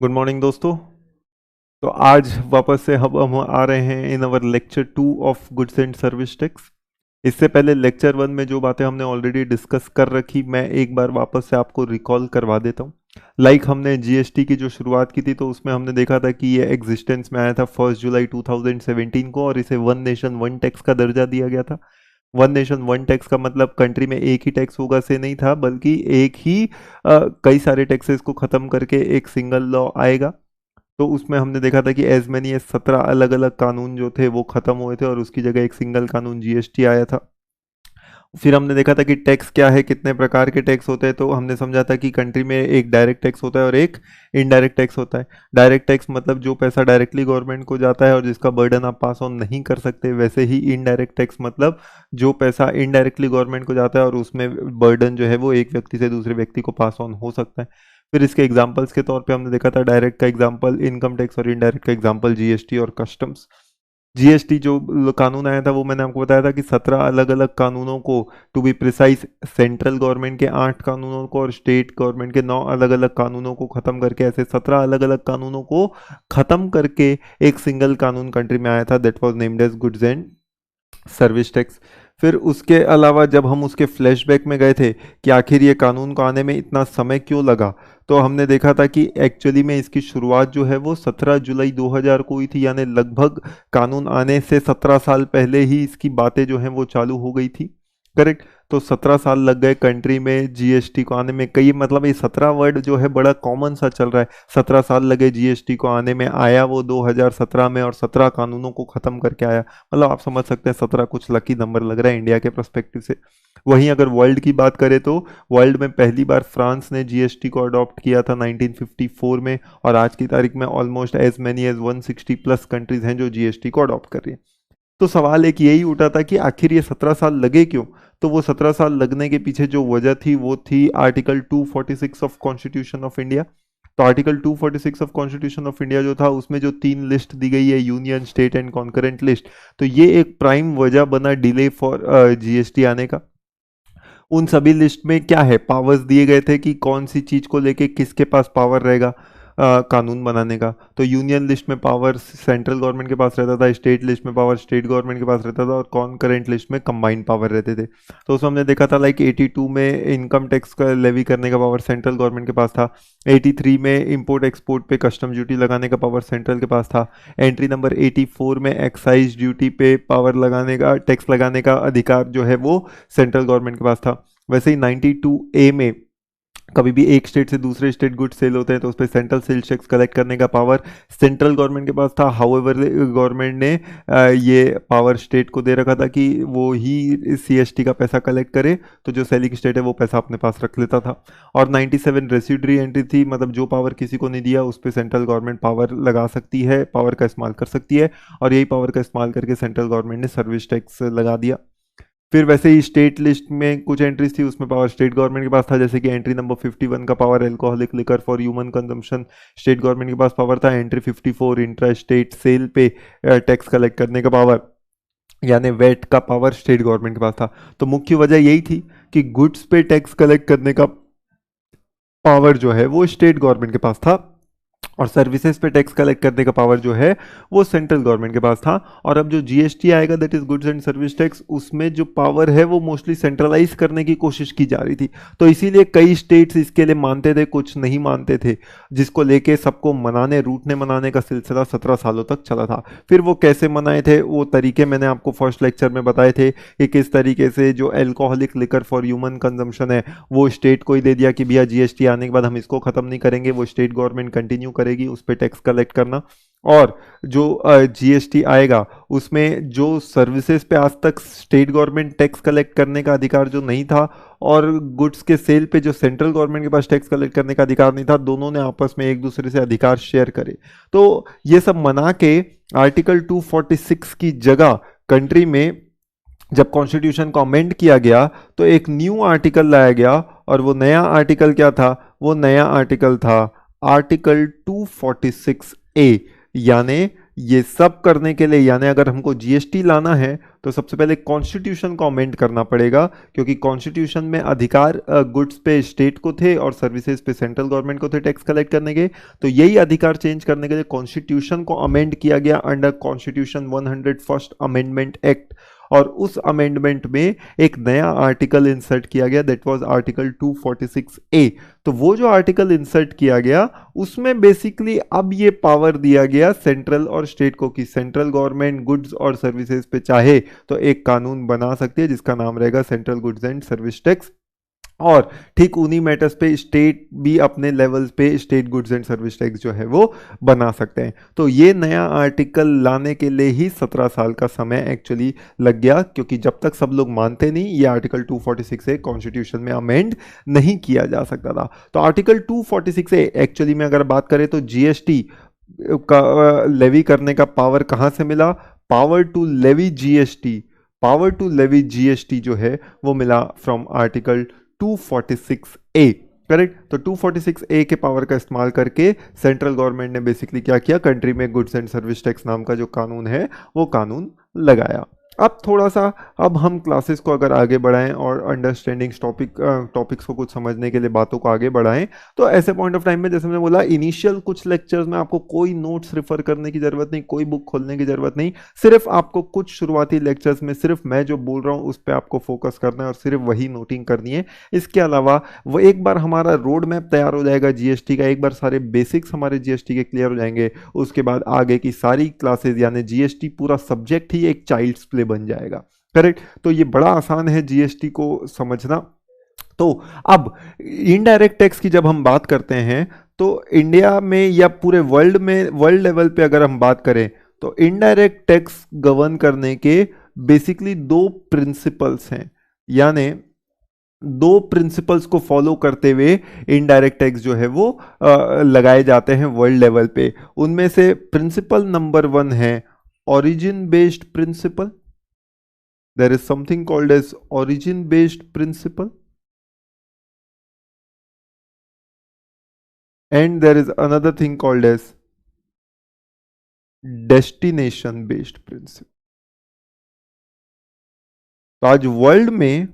Good morning दोस्तों। तो आज वापस से हम आ रहे हैं in our lecture 2 of goods and service tax. इससे पहले लेक्चर 1 में जो बातें हमने ऑलरेडी डिस्कस कर रखी, मैं एक बार वापस से आपको रिकॉल करवा देता हूँ। हमने जीएसटी की जो शुरुआत की थी, तो उसमें हमने देखा था कि ये एग्जिस्टेंस में आया था 1 जुलाई 2017 को, और इसे वन नेशन वन टैक्स का दर्जा दिया गया था। वन नेशन वन टैक्स का मतलब कंट्री में एक ही टैक्स होगा से नहीं था, बल्कि एक ही कई सारे टैक्सेस को खत्म करके एक सिंगल लॉ आएगा। तो उसमें हमने देखा था कि एज मैनी एज 17 अलग अलग कानून जो थे वो खत्म हुए थे, और उसकी जगह एक सिंगल कानून जीएसटी आया था। फिर हमने देखा था कि टैक्स क्या है, कितने प्रकार के टैक्स होते हैं। तो हमने समझा था कि कंट्री में एक डायरेक्ट टैक्स होता है और एक इनडायरेक्ट टैक्स होता है। डायरेक्ट टैक्स मतलब जो पैसा डायरेक्टली गवर्नमेंट को जाता है और जिसका बर्डन आप पास ऑन नहीं कर सकते। वैसे ही इनडायरेक्ट टैक्स मतलब जो पैसा इनडायरेक्टली गवर्नमेंट को जाता है और उसमें बर्डन जो है वो एक व्यक्ति से दूसरे व्यक्ति को पास ऑन हो सकता है। फिर इसके एग्जाम्पल्स के तौर पे हमने देखा था डायरेक्ट का एग्जाम्पल इनकम टैक्स और इनडायरेक्ट का एग्जाम्पल जीएसटी और कस्टम्स। जीएसटी जो कानून आया था वो मैंने आपको बताया था कि 17 अलग अलग कानूनों को, to be precise central government के 8 कानूनों को और स्टेट गवर्नमेंट के 9 अलग अलग कानूनों को खत्म करके, ऐसे 17 अलग अलग कानूनों को खत्म करके एक सिंगल कानून कंट्री में आया था, that was named as goods and service tax. फिर उसके अलावा जब हम उसके फ्लैशबैक में गए थे कि आखिर ये कानून को आने में इतना समय क्यों लगा, तो हमने देखा था कि एक्चुअली में इसकी शुरुआत जो है वो 17 जुलाई 2000 को हुई थी, यानी लगभग कानून आने से 17 साल पहले ही इसकी बातें जो हैं वो चालू हो गई थी। करेक्ट। तो 17 साल लग गए कंट्री में जीएसटी को आने में। कई मतलब ये 17 वर्ड जो है बड़ा कॉमन सा चल रहा है। 17 साल लगे जीएसटी को आने में, आया वो 2017 में और 17 कानूनों को खत्म करके आया। मतलब आप समझ सकते हैं 17 कुछ लकी नंबर लग रहा है इंडिया के पर्सपेक्टिव से। वहीं अगर वर्ल्ड की बात करें तो वर्ल्ड में पहली बार फ्रांस ने जीएसटी को अडॉप्ट किया था 1954 में, और आज की तारीख में almost as many as 160 plus countries हैं जो जीएसटी को अडॉप्ट कर रही हैं। तो सवाल एक यही उठा था कि आखिर ये 17 साल लगे क्यों। तो वो 17 साल लगने के पीछे जो वजह थी वो थी article 246 of constitution of India. तो article 246 of constitution of India जो था, उसमें जो 3 लिस्ट दी गई है, union, state and concurrent list, तो ये एक प्राइम वजह बना डिले फॉर जीएसटी आने का। उन सभी लिस्ट में क्या है, पावर्स दिए गए थे कि कौन सी चीज को लेके किसके पास पावर रहेगा कानून बनाने का। तो यूनियन लिस्ट में पावर सेंट्रल गवर्नमेंट के पास रहता था, स्टेट लिस्ट में पावर स्टेट गवर्नमेंट के पास रहता था, और कॉन्करेंट लिस्ट में कंबाइंड पावर रहते थे। तो उसमें हमने देखा था 82 में इनकम टैक्स का लेवी करने का पावर सेंट्रल गवर्नमेंट के पास था। 83 में इंपोर्ट एक्सपोर्ट पे कस्टम ड्यूटी लगाने का पावर सेंट्रल के पास था। एंट्री नंबर 84 में एक्साइज ड्यूटी पे पावर लगाने का, टैक्स लगाने का अधिकार जो है वो सेंट्रल गवर्नमेंट के पास था। वैसे ही 92A में कभी भी एक स्टेट से दूसरे स्टेट गुड्स सेल होते हैं तो उस पर सेंट्रल सेल्स टैक्स कलेक्ट करने का पावर सेंट्रल गवर्नमेंट के पास था। हाउएवर गवर्नमेंट ने ये पावर स्टेट को दे रखा था कि वो ही सीएसटी का पैसा कलेक्ट करे, तो जो सेलिंग स्टेट है वो पैसा अपने पास रख लेता था। और 97 रेसिडुअरी एंट्री थी, मतलब जो पावर किसी को नहीं दिया उस पर सेंट्रल गवर्नमेंट पावर लगा सकती है, पावर का इस्तेमाल कर सकती है, और यही पावर का इस्तेमाल करके सेंट्रल गवर्नमेंट ने सर्विस टैक्स लगा दिया। फिर वैसे ही स्टेट लिस्ट में कुछ एंट्रीज थी, उसमें पावर स्टेट गवर्नमेंट के पास था, जैसे कि एंट्री नंबर 51 का power alcoholic liquor for human consumption, state government के पास पावर था। एंट्री 54 इंट्रा स्टेट सेल पे टैक्स कलेक्ट करने का पावर, यानी वेट का पावर स्टेट गवर्नमेंट के पास था। तो मुख्य वजह यही थी कि गुड्स पे टैक्स कलेक्ट करने का पावर जो है वो स्टेट गवर्नमेंट के पास था, और सर्विसेज पे टैक्स कलेक्ट करने का पावर जो है वो सेंट्रल गवर्नमेंट के पास था। और अब जो जीएसटी आएगा, that is goods and service tax, उसमें जो पावर है वो मोस्टली सेंट्रलाइज करने की कोशिश की जा रही थी। तो इसीलिए कई स्टेट्स इसके लिए मानते थे, कुछ नहीं मानते थे, जिसको लेके सबको मनाने रूठने मनाने का सिलसिला 17 सालों तक चला था। फिर वो कैसे मनाए थे, वो तरीके मैंने आपको फर्स्ट लेक्चर में बताए थे कि किस तरीके से जो alcoholic liquor for human consumption है वो स्टेट को ही दे दिया कि भैया जीएसटी आने के बाद हम इसको खत्म नहीं करेंगे, वो स्टेट गवर्नमेंट कंटिन्यू करेगी उस पर टैक्स कलेक्ट करना। और जो जीएसटी आएगा उसमें जो सर्विसेज पे आज तक स्टेट गवर्नमेंट टैक्स कलेक्ट करने का अधिकार जो नहीं था, और गुड्स के सेल पे जो सेंट्रल गवर्नमेंट के पास टैक्स कलेक्ट करने का अधिकार नहीं था, दोनों ने आपस में एक दूसरे से अधिकार शेयर करे। तो ये सब मना के आर्टिकल 246 की जगह कंट्री में जब कॉन्स्टिट्यूशन को अमेंड किया गया तो एक न्यू आर्टिकल लाया गया, और वो नया आर्टिकल क्या था, वो नया आर्टिकल था आर्टिकल 246A, यानी ये सब करने के लिए यानी अगर हमको जीएसटी लाना है तो सबसे पहले कॉन्स्टिट्यूशन को अमेंड करना पड़ेगा, क्योंकि कॉन्स्टिट्यूशन में अधिकार गुड्स पे स्टेट को थे और सर्विसेज पे सेंट्रल गवर्नमेंट को थे टैक्स कलेक्ट करने के। तो यही अधिकार चेंज करने के लिए कॉन्स्टिट्यूशन को अमेंड किया गया under constitution 101st amendment act, और उस अमेंडमेंट में एक नया आर्टिकल इंसर्ट किया गया, दैट वाज आर्टिकल 246A। तो वो जो आर्टिकल इंसर्ट किया गया उसमें बेसिकली अब ये पावर दिया गया सेंट्रल और स्टेट को कि सेंट्रल गवर्नमेंट गुड्स और सर्विसेज पे चाहे तो एक कानून बना सकती है जिसका नाम रहेगा central goods and service tax, और ठीक उन्हीं मैटर्स पे स्टेट भी अपने लेवल्स पे state goods and service tax जो है वो बना सकते हैं। तो ये नया आर्टिकल लाने के लिए ही 17 साल का समय एक्चुअली लग गया, क्योंकि जब तक सब लोग मानते नहीं ये आर्टिकल 246A कॉन्स्टिट्यूशन में अमेंड नहीं किया जा सकता था। तो आर्टिकल 246A एक्चुअली में अगर बात करें तो जीएसटी का लेवी करने का पावर कहाँ से मिला? पावर टू लेवी जीएसटी जो है वो मिला फ्रॉम आर्टिकल 246A, करेक्ट। तो 246A के पावर का इस्तेमाल करके सेंट्रल गवर्नमेंट ने बेसिकली क्या किया, कंट्री में गुड्स एंड सर्विस टैक्स नाम का जो कानून है वो कानून लगाया। अब थोड़ा सा अब हम क्लासेस को अगर आगे बढ़ाएं और अंडरस्टैंडिंग टॉपिक्स को कुछ समझने के लिए बातों को आगे बढ़ाएं, तो ऐसे पॉइंट ऑफ टाइम में जैसे मैंने बोला इनिशियल कुछ लेक्चर्स में आपको कोई नोट्स रेफर करने की जरूरत नहीं, कोई बुक खोलने की जरूरत नहीं, सिर्फ आपको कुछ शुरुआती लेक्चर्स में सिर्फ मैं जो बोल रहा हूँ उस पर आपको फोकस करना है और सिर्फ वही नोटिंग करनी है। इसके अलावा वो एक बार हमारा रोड मैप तैयार हो जाएगा जीएसटी का, एक बार सारे बेसिक्स हमारे जीएसटी के क्लियर हो जाएंगे, उसके बाद आगे की सारी क्लासेज यानी जीएसटी पूरा सब्जेक्ट ही एक चाइल्ड्स प्ले बन जाएगा, करेक्ट। तो ये बड़ा आसान है जीएसटी को समझना। तो अब इनडायरेक्ट टैक्स की जब हम बात करते हैं तो इंडिया में या पूरे वर्ल्ड में, वर्ल्ड लेवल पे अगर हम बात करें तो इनडायरेक्ट टैक्स गवर्न करने के बेसिकली दो प्रिंसिपल्स हैं, यानी दो प्रिंसिपल्स को फॉलो करते हुए इनडायरेक्ट टैक्स जो है वो लगाए जाते हैं वर्ल्ड लेवल पे। उनमें से प्रिंसिपल नंबर 1 है origin based principle. There is something called as origin based principle, and there is another thing called as destination based principle. तो आज वर्ल्ड में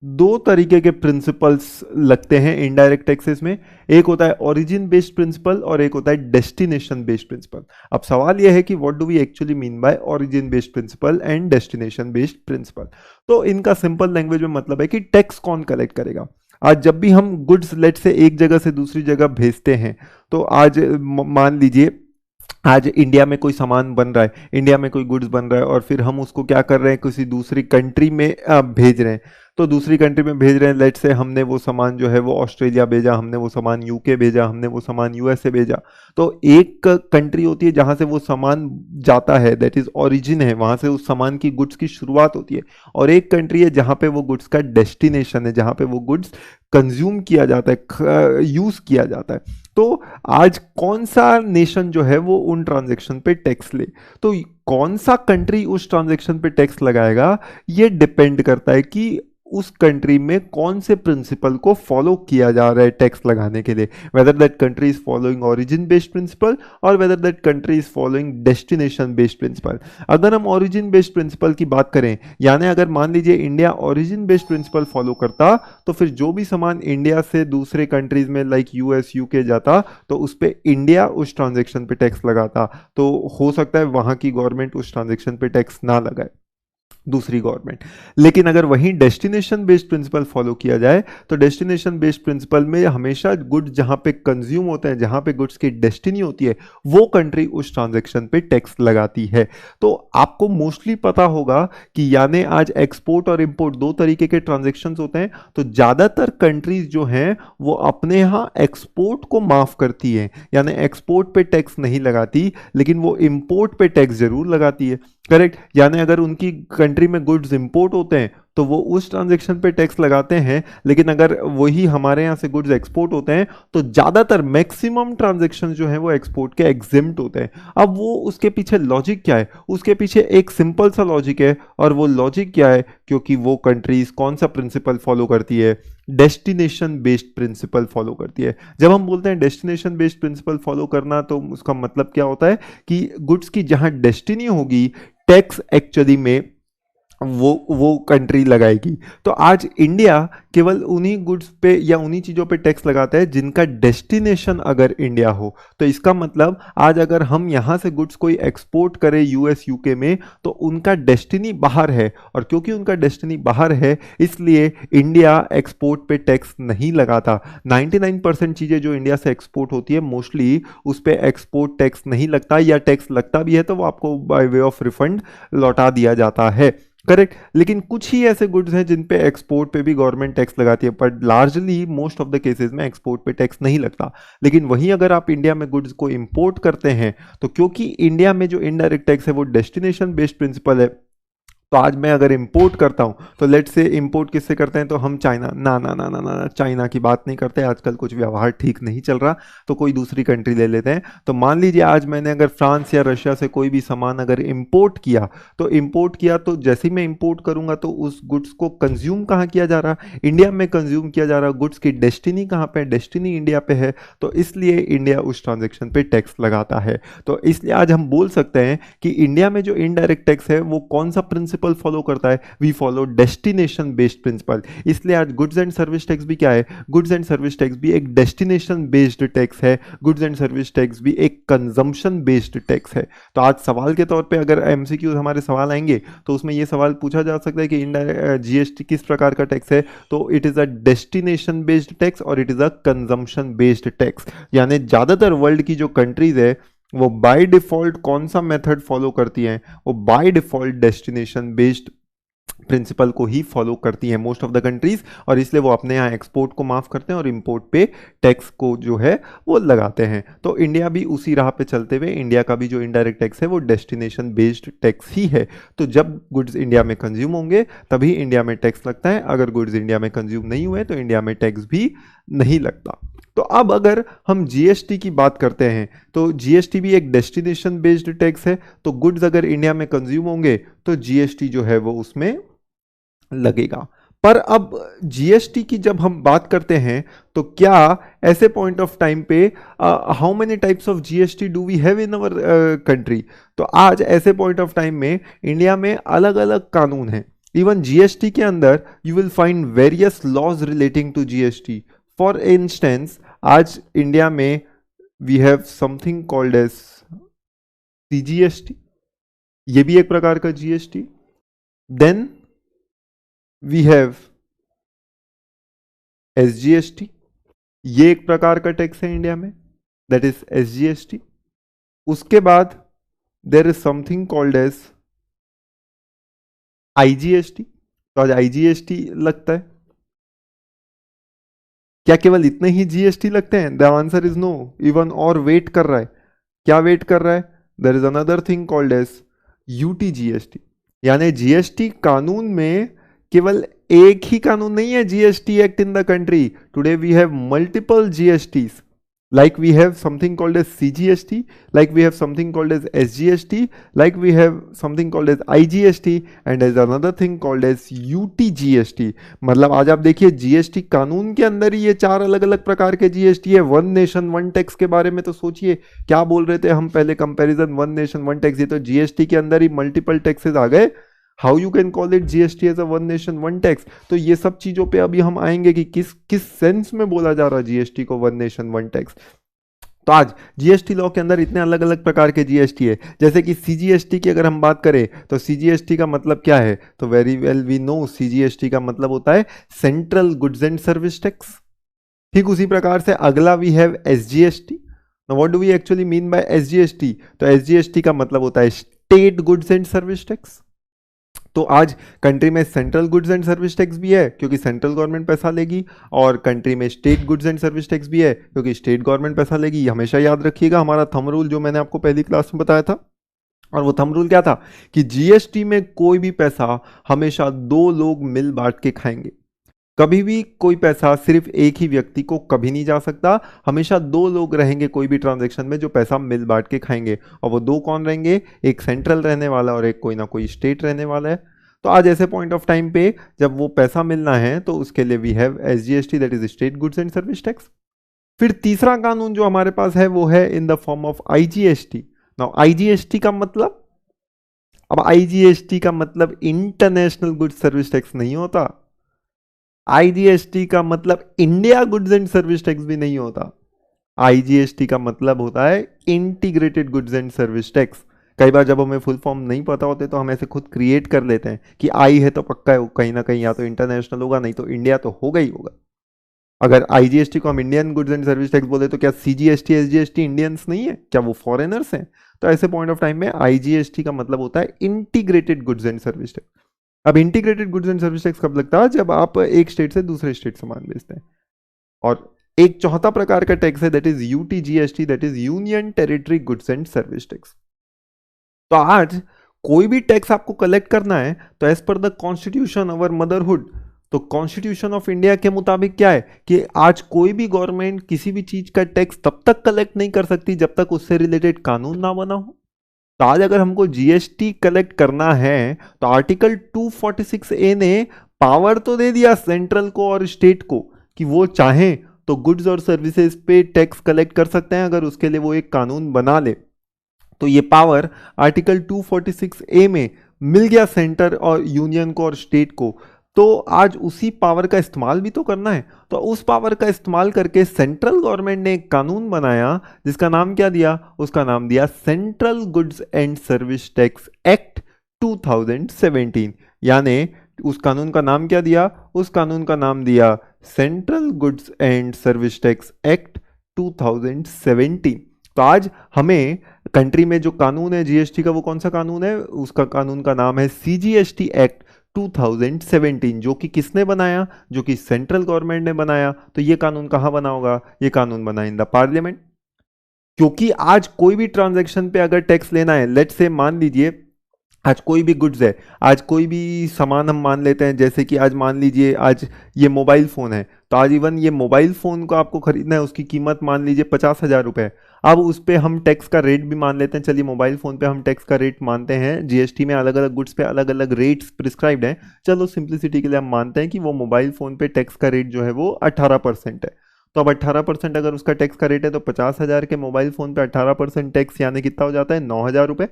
दो तरीके के प्रिंसिपल्स लगते हैं इनडायरेक्ट टैक्सेस में, एक होता है ओरिजिन बेस्ड प्रिंसिपल और एक होता है डेस्टिनेशन बेस्ड प्रिंसिपल। अब सवाल यह है कि what do we actually mean by origin based principle and destination based principle. तो इनका सिंपल लैंग्वेज में मतलब है कि टैक्स कौन कलेक्ट करेगा। आज जब भी हम गुड्स लेट से एक जगह से दूसरी जगह भेजते हैं, तो आज मान लीजिए आज इंडिया में कोई सामान बन रहा है, इंडिया में कोई गुड्स बन रहा है और फिर हम उसको क्या कर रहे हैं, किसी दूसरी कंट्री में भेज रहे हैं। तो दूसरी कंट्री में भेज रहे हैं, लेट से हमने वो सामान जो है वो ऑस्ट्रेलिया भेजा, हमने वो सामान यूके भेजा, हमने वो सामान यूएसए भेजा। तो एक कंट्री होती है जहां से वो सामान जाता है, दैट इज ओरिजिन है, वहां से उस सामान की गुड्स की शुरुआत होती है, और एक कंट्री है जहां पे वो गुड्स का डेस्टिनेशन है, जहां पे वो गुड्स कंज्यूम किया जाता है, यूज किया जाता है। तो आज कौन सा नेशन जो है वो उन ट्रांजैक्शन पे टैक्स ले, तो कौन सा कंट्री उस ट्रांजैक्शन पे टैक्स लगाएगा, ये डिपेंड करता है कि उस कंट्री में कौन से प्रिंसिपल को फॉलो किया जा रहा है टैक्स लगाने के लिए, whether that country is following origin based principle और whether that country is following destination based principle. अगर हम ओरिजिन बेस्ड प्रिंसिपल की बात करें, यानी अगर मान लीजिए India origin based principal follow करता, तो फिर जो भी सामान इंडिया से दूसरे कंट्रीज में लाइक यूएस यूके जाता, तो उस पर इंडिया उस ट्रांजेक्शन पे टैक्स लगाता। तो हो सकता है वहां की गवर्नमेंट उस ट्रांजेक्शन पे टैक्स ना लगाए, दूसरी गवर्नमेंट। लेकिन अगर वहीं डेस्टिनेशन बेस्ड प्रिंसिपल फॉलो किया जाए, तो डेस्टिनेशन बेस्ड प्रिंसिपल में हमेशा गुड्स जहां पे कंज्यूम होते हैं, जहां पे गुड्स की डेस्टिनी होती है, वो कंट्री उस ट्रांजैक्शन पे टैक्स लगाती है। तो आपको मोस्टली पता होगा कि यानी आज एक्सपोर्ट और इंपोर्ट दो तरीके के ट्रांजैक्शंस होते हैं। तो ज्यादातर कंट्रीज जो हैं वो अपने यहां एक्सपोर्ट को माफ करती है, यानी एक्सपोर्ट पे टैक्स नहीं लगाती, लेकिन वो इंपोर्ट पे टैक्स जरूर लगाती है, करेक्ट। यानी अगर उनकी कंट्री में गुड्स इंपोर्ट होते हैं तो वो उस ट्रांजैक्शन पे टैक्स लगाते हैं, लेकिन अगर वही हमारे यहाँ से गुड्स एक्सपोर्ट होते हैं तो ज्यादातर मैक्सिमम ट्रांजैक्शन जो है वो एक्सपोर्ट के एग्जिम्प्ट होते हैं। अब वो उसके पीछे लॉजिक क्या है, उसके पीछे एक सिंपल सा लॉजिक है, और वो लॉजिक क्या है, क्योंकि वो कंट्रीज कौन सा प्रिंसिपल फॉलो करती है, डेस्टिनेशन बेस्ड प्रिंसिपल फॉलो करती है। जब हम बोलते हैं डेस्टिनेशन बेस्ड प्रिंसिपल फॉलो करना, तो उसका मतलब क्या होता है कि गुड्स की जहां डेस्टिनी होगी, टैक्स एक्चुअली में वो कंट्री लगाएगी। तो आज इंडिया केवल उन्हीं गुड्स पे या उन्हीं चीज़ों पे टैक्स लगाता है जिनका डेस्टिनेशन अगर इंडिया हो। तो इसका मतलब आज अगर हम यहाँ से गुड्स कोई एक्सपोर्ट करें यूएस यूके में, तो उनका डेस्टिनी बाहर है, और क्योंकि उनका डेस्टिनी बाहर है इसलिए इंडिया एक्सपोर्ट पे टैक्स नहीं लगाता। 99% चीज़ें जो इंडिया से एक्सपोर्ट होती है मोस्टली उस पर एक्सपोर्ट टैक्स नहीं लगता, या टैक्स लगता भी है तो वो आपको बाय वे ऑफ रिफंड लौटा दिया जाता है। करेक्ट। लेकिन कुछ ही ऐसे गुड्स हैं जिन पे एक्सपोर्ट पे भी गवर्नमेंट टैक्स लगाती है, but largely most of the cases में एक्सपोर्ट पे टैक्स नहीं लगता। लेकिन वहीं अगर आप इंडिया में गुड्स को इंपोर्ट करते हैं, तो क्योंकि इंडिया में जो इनडायरेक्ट टैक्स है वो डेस्टिनेशन बेस्ड प्रिंसिपल है, तो आज मैं अगर इंपोर्ट करता हूं, तो लेट से इंपोर्ट किससे करते हैं, तो हम चाइना, ना ना ना ना ना चाइना की बात नहीं करते, आजकल कुछ व्यवहार ठीक नहीं चल रहा, तो कोई दूसरी कंट्री ले लेते हैं। तो मान लीजिए आज मैंने अगर फ्रांस या रशिया से कोई भी सामान अगर इंपोर्ट किया, तो इंपोर्ट किया तो जैसे ही मैं इंपोर्ट करूंगा तो उस गुड्स को कंज्यूम कहाँ किया जा रहा, इंडिया में कंज्यूम किया जा रहा। गुड्स की डेस्टिनी कहाँ पे, डेस्टिनी इंडिया पे है, तो इसलिए इंडिया उस ट्रांजेक्शन पे टैक्स लगाता है। तो इसलिए आज हम बोल सकते हैं कि इंडिया में जो इनडायरेक्ट टैक्स है वो कौन सा प्रिंसिपल फॉलो करता है, we follow destination based principle. इसलिए आज गुड्स एंड सर्विस टैक्स भी क्या है, गुड्स एंड सर्विस टैक्स भी एक डेस्टिनेशन बेस्ड टैक्स है, गुड्स एंड सर्विस टैक्स भी एक कंजम्पशन बेस्ड टैक्स है। तो आज सवाल के तौर पे अगर एमसीक्यू हमारे सवाल आएंगे तो उसमें यह सवाल पूछा जा सकता है कि जीएसटी किस प्रकार का टैक्स है, तो it is a destination based tax और it is a consumption based tax. यानी ज्यादातर वर्ल्ड की जो कंट्रीज है वो बाय डिफॉल्ट कौन सा मेथड फॉलो करती हैं, वो by default destination based principle को ही फॉलो करती हैं मोस्ट ऑफ द कंट्रीज, और इसलिए वो अपने यहाँ एक्सपोर्ट को माफ करते हैं और इंपोर्ट पे टैक्स को जो है वो लगाते हैं। तो इंडिया भी उसी राह पे चलते हुए इंडिया का भी जो इनडायरेक्ट टैक्स है वो डेस्टिनेशन बेस्ड टैक्स ही है। तो जब गुड्स इंडिया में कंज्यूम होंगे तभी इंडिया में टैक्स लगता है, अगर गुड्स इंडिया में कंज्यूम नहीं हुए तो इंडिया में टैक्स भी नहीं लगता। तो अब अगर हम जीएसटी की बात करते हैं, तो जीएसटी भी एक डेस्टिनेशन बेस्ड टैक्स है। तो गुड्स अगर इंडिया में कंज्यूम होंगे तो जीएसटी जो है वो उसमें लगेगा। पर अब जीएसटी की जब हम बात करते हैं तो क्या ऐसे पॉइंट ऑफ टाइम पे how many types of GST do we have in our country, तो आज ऐसे पॉइंट ऑफ टाइम में इंडिया में अलग अलग कानून हैं। इवन जीएसटी के अंदर you will find various laws relating to GST. For instance आज इंडिया में we have something called as CGST, ये भी एक प्रकार का जीएसटी। देन वी हैव एसजीएसटी, ये एक प्रकार का टैक्स है इंडिया में, दैट इज एसजीएसटी। उसके बाद there is something called as IGST. तो आज आईजीएसटी लगता है। क्या केवल इतने ही जीएसटी लगते हैं? The answer is no, even और वेट कर रहा है। क्या वेट कर रहा है? There is another thing called as UTGST. यानी जीएसटी कानून में केवल एक ही कानून नहीं है, GST act in the country. Today we have multiple GSTs, like we have something called as CGST, like we have something called as SGST, like we have something called as IGST, and there's another thing called as UTGST। मतलब आज आप देखिए GST कानून के अंदर ही ये चार अलग अलग प्रकार के जीएसटी है। वन नेशन वन टैक्स के बारे में तो सोचिए, क्या बोल रहे थे हम पहले, comparison one nation one tax, ये तो जीएसटी के अंदर ही मल्टीपल टैक्सेस आ गए। How you can call it GST as a one nation one tax? तो ये सब चीजों पे अभी हम आएंगे कि किस किस सेंस में बोला जा रहा है जीएसटी को वन नेशन वन टैक्स। तो आज जीएसटी लॉ के अंदर इतने अलग अलग प्रकार के जीएसटी है। जैसे कि सीजीएसटी की अगर हम बात करें तो सीजीएसटी का मतलब क्या है, तो very well we know CGST का मतलब होता है central goods and service tax. ठीक उसी प्रकार से अगला we have SGST. What do we actually mean by SGST? तो एसजीएसटी का मतलब होता है state goods and service tax. तो आज कंट्री में central goods and service tax भी है क्योंकि सेंट्रल गवर्नमेंट पैसा लेगी, और कंट्री में state goods and service tax भी है क्योंकि स्टेट गवर्नमेंट पैसा लेगी। हमेशा याद रखिएगा हमारा थंब रूल जो मैंने आपको पहली क्लास में बताया था, और वो थंब रूल क्या था कि जीएसटी में कोई भी पैसा हमेशा दो लोग मिल बांट के खाएंगे। कभी भी कोई पैसा सिर्फ एक ही व्यक्ति को कभी नहीं जा सकता, हमेशा दो लोग रहेंगे कोई भी ट्रांजैक्शन में जो पैसा मिल बांट के खाएंगे। और वो दो कौन रहेंगे? एक सेंट्रल रहने वाला और एक कोई ना कोई स्टेट रहने वाला है। तो आज ऐसे पॉइंट ऑफ टाइम पे जब वो पैसा मिलना है तो उसके लिए we have SGST, that is state goods and service tax. फिर तीसरा कानून जो हमारे पास है वो है in the form of IGST. Now IGST का मतलब, अब आईजीएसटी का मतलब इंटरनेशनल गुड्स सर्विस टैक्स नहीं होता। आईजीएसटी का मतलब India goods and service tax भी नहीं होता। आईजीएसटी का मतलब होता है integrated goods and service tax. कई बार जब हमें फुल फॉर्म नहीं पता होते तो हम ऐसे खुद क्रिएट कर लेते हैं कि आई है तो पक्का है कहीं ना कहीं या तो इंटरनेशनल होगा, नहीं तो इंडिया तो होगा ही होगा। अगर आईजीएसटी को हम Indian goods and service tax बोले तो क्या सीजीएसटी एसजीएसटी इंडियंस नहीं है, क्या वो फॉरेनर्स हैं? तो ऐसे पॉइंट ऑफ टाइम में आईजीएसटी का मतलब होता है integrated goods and service tax. अब integrated goods and service tax कब लगता है? जब आप एक स्टेट से दूसरे स्टेट सामान बेचते हैं। और एक चौथा प्रकार का टैक्स है that is UTGST, that is union territory goods and service tax. तो आज कोई भी टैक्स आपको कलेक्ट करना है तो as per the constitution our motherhood, तो कॉन्स्टिट्यूशन ऑफ इंडिया के मुताबिक क्या है कि आज कोई भी गवर्नमेंट किसी भी चीज का टैक्स तब तक कलेक्ट नहीं कर सकती जब तक उससे रिलेटेड कानून ना बना हो। तो आज अगर हमको जीएसटी कलेक्ट करना है तो आर्टिकल 246 ए ने पावर तो दे दिया सेंट्रल को और स्टेट को कि वो चाहें तो गुड्स और सर्विसेज पे टैक्स कलेक्ट कर सकते हैं अगर उसके लिए वो एक कानून बना ले। तो ये पावर आर्टिकल 246 ए में मिल गया सेंटर और यूनियन को और स्टेट को। तो आज उसी पावर का इस्तेमाल भी तो करना है। तो उस पावर का इस्तेमाल करके सेंट्रल गवर्नमेंट ने एक कानून बनाया जिसका नाम क्या दिया? उसका नाम दिया central goods and service tax act 2017। यानी उस कानून का नाम क्या दिया? उस कानून का नाम दिया central goods and service tax act 2017। तो आज हमें कंट्री में जो कानून है जीएसटी का, वो कौन सा कानून है? उसका कानून का नाम है सीजीएसटी एक्ट 2017, जो कि किसने बनाया? जो कि सेंट्रल गवर्नमेंट ने बनाया। तो ये कानून कहां बना होगा? ये कानून बना इन द पार्लियामेंट। क्योंकि आज कोई भी ट्रांजैक्शन पे अगर टैक्स लेना है, लेट्स से मान लीजिए आज कोई भी गुड्स है, आज कोई भी सामान हम मान लेते हैं, जैसे कि आज मान लीजिए आज ये मोबाइल फ़ोन है, तो आज इवन ये मोबाइल फ़ोन को आपको खरीदना है, उसकी कीमत मान लीजिए 50,000 रुपये। अब उस पर हम टैक्स का रेट भी मान लेते हैं। चलिए मोबाइल फ़ोन पे हम टैक्स का रेट मानते हैं, जीएसटी में अलग अलग गुड्स पे अलग अलग रेट्स प्रिस्क्राइब्ड हैं। चलो सिंप्लिसिटी के लिए हम मानते हैं कि वो मोबाइल फ़ोन पे टैक्स का रेट जो है वो 18% है। तो अब 18% अगर उसका टैक्स का रेट है तो 50,000 के मोबाइल फ़ोन पे 18% टैक्स यानी कितना हो जाता है? 9,000 रुपये।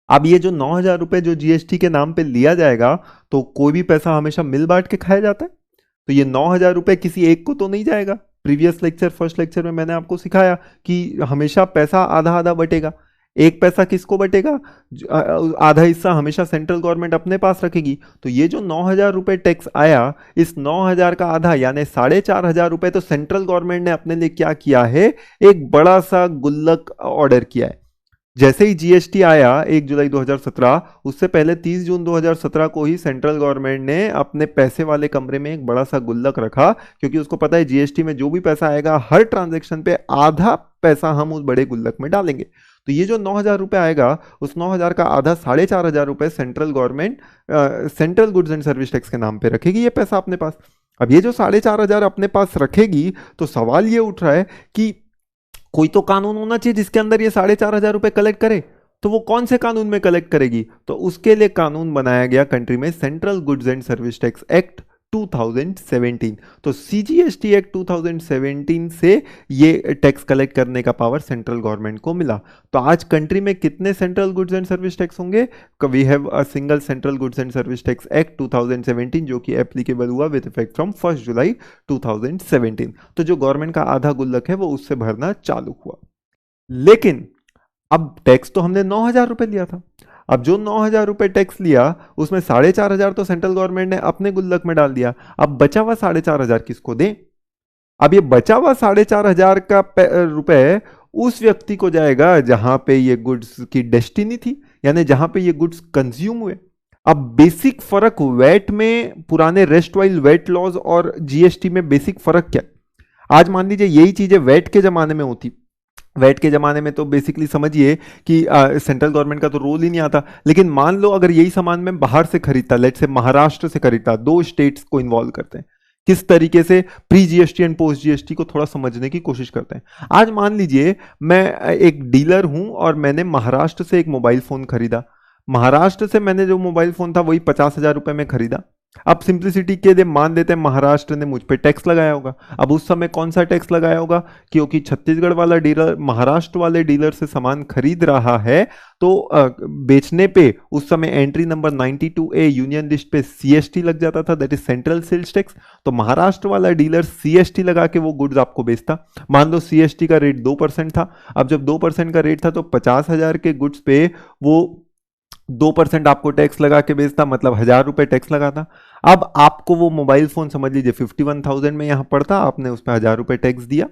अब ये जो 9,000 रुपये जो जीएसटी के नाम पे लिया जाएगा, तो कोई भी पैसा हमेशा मिल बांट के खाया जाता है। तो ये 9,000 रुपये किसी एक को तो नहीं जाएगा। प्रीवियस लेक्चर फर्स्ट लेक्चर में मैंने आपको सिखाया कि हमेशा पैसा आधा आधा बटेगा। एक पैसा किसको बटेगा? आधा हिस्सा हमेशा सेंट्रल गवर्नमेंट अपने पास रखेगी। तो ये जो 9,000 रुपये टैक्स आया, इस 9,000 का आधा यानी 4,500 रुपये तो सेंट्रल गवर्नमेंट ने अपने लिए क्या किया है? एक बड़ा सा गुल्लक ऑर्डर किया है। जैसे ही जीएसटी आया 1 जुलाई 2017, उससे पहले 30 जून 2017 को ही सेंट्रल गवर्नमेंट ने अपने पैसे वाले कमरे में एक बड़ा सा गुल्लक रखा, क्योंकि उसको पता है जीएसटी में जो भी पैसा आएगा हर ट्रांजैक्शन पे आधा पैसा हम उस बड़े गुल्लक में डालेंगे। तो ये जो 9,000 रुपये आएगा, उस 9,000 का आधा 4,500 रुपये central government central goods and service tax के नाम पे रखेगी ये पैसा अपने पास। अब ये जो 4,500 अपने पास रखेगी, तो सवाल ये उठ रहा है कि कोई तो कानून होना चाहिए जिसके अंदर ये 4,500 रुपये कलेक्ट करे। तो वो कौन से कानून में कलेक्ट करेगी? तो उसके लिए कानून बनाया गया कंट्री में central goods and service tax act 2017। तो सीजीएसटी एक्ट 2017 से ये टैक्स कलेक्ट करने का पावर सेंट्रल गवर्नमेंट को मिला। तो आज कंट्री में कितने central goods and service tax होंगे? We have a single central goods and service tax act 2017 जो कि एप्लीकेबल हुआ विद इफेक्ट फ्रॉम 1 जुलाई 2017। तो जो गवर्नमेंट का आधा गुल्लक है वो उससे भरना चालू हुआ। लेकिन अब टैक्स तो हमने 9,000 रुपये लिया था। अब जो 9,000 रुपये टैक्स लिया, उसमें 4,500 तो सेंट्रल गवर्नमेंट ने अपने गुल्लक में डाल दिया। अब बचा हुआ 4,500 किसको दें? अब ये बचा हुआ 4,500 का रुपए उस व्यक्ति को जाएगा जहां पे ये गुड्स की डेस्टिनी थी, यानी जहां पे ये गुड्स कंज्यूम हुए। अब बेसिक फर्क वैट में, पुराने रेस्ट वाइल वैट लॉज और जीएसटी में बेसिक फर्क क्या? आज मान लीजिए यही चीजें वैट के जमाने में होती। वैट के ज़माने में तो बेसिकली समझिए कि सेंट्रल गवर्नमेंट का तो रोल ही नहीं आता। लेकिन मान लो अगर यही सामान मैं बाहर से खरीदता, लेट से महाराष्ट्र से खरीदता, 2 स्टेट्स को इन्वॉल्व करते हैं किस तरीके से pre GST and post GST को थोड़ा समझने की कोशिश करते हैं। आज मान लीजिए मैं एक डीलर हूं और मैंने महाराष्ट्र से एक मोबाइल फोन खरीदा। महाराष्ट्र से मैंने जो मोबाइल फोन था वही 50,000 रुपए में खरीदा। अब सिंप्लिसिटी के लिए मान लेते हैं महाराष्ट्र ने मुझ पे टैक्स लगाया होगा। अब उस समय कौन सा टैक्स लगाया होगा, क्योंकि छत्तीसगढ़ वाला डीलर महाराष्ट्र वाले डीलर से सामान खरीद रहा है, तो बेचने पे उस समय entry number 92A union list पे सीएसटी लग जाता था, that is central sales tax. तो महाराष्ट्र वाला डीलर सीएसटी लगा के वो गुड्स आपको बेचता। मान लो सीएसटी का रेट 2% था। अब जब 2% का रेट था तो 50,000 के गुड्स पे वो 2% आपको टैक्स लगा के बेचता, मतलब 1,000 रुपए टैक्स लगाता। अब आपको वो मोबाइल फोन समझ लीजिए 51,000 में यहां पड़ता, आपने उस पर 1,000 रुपए टैक्स दिया।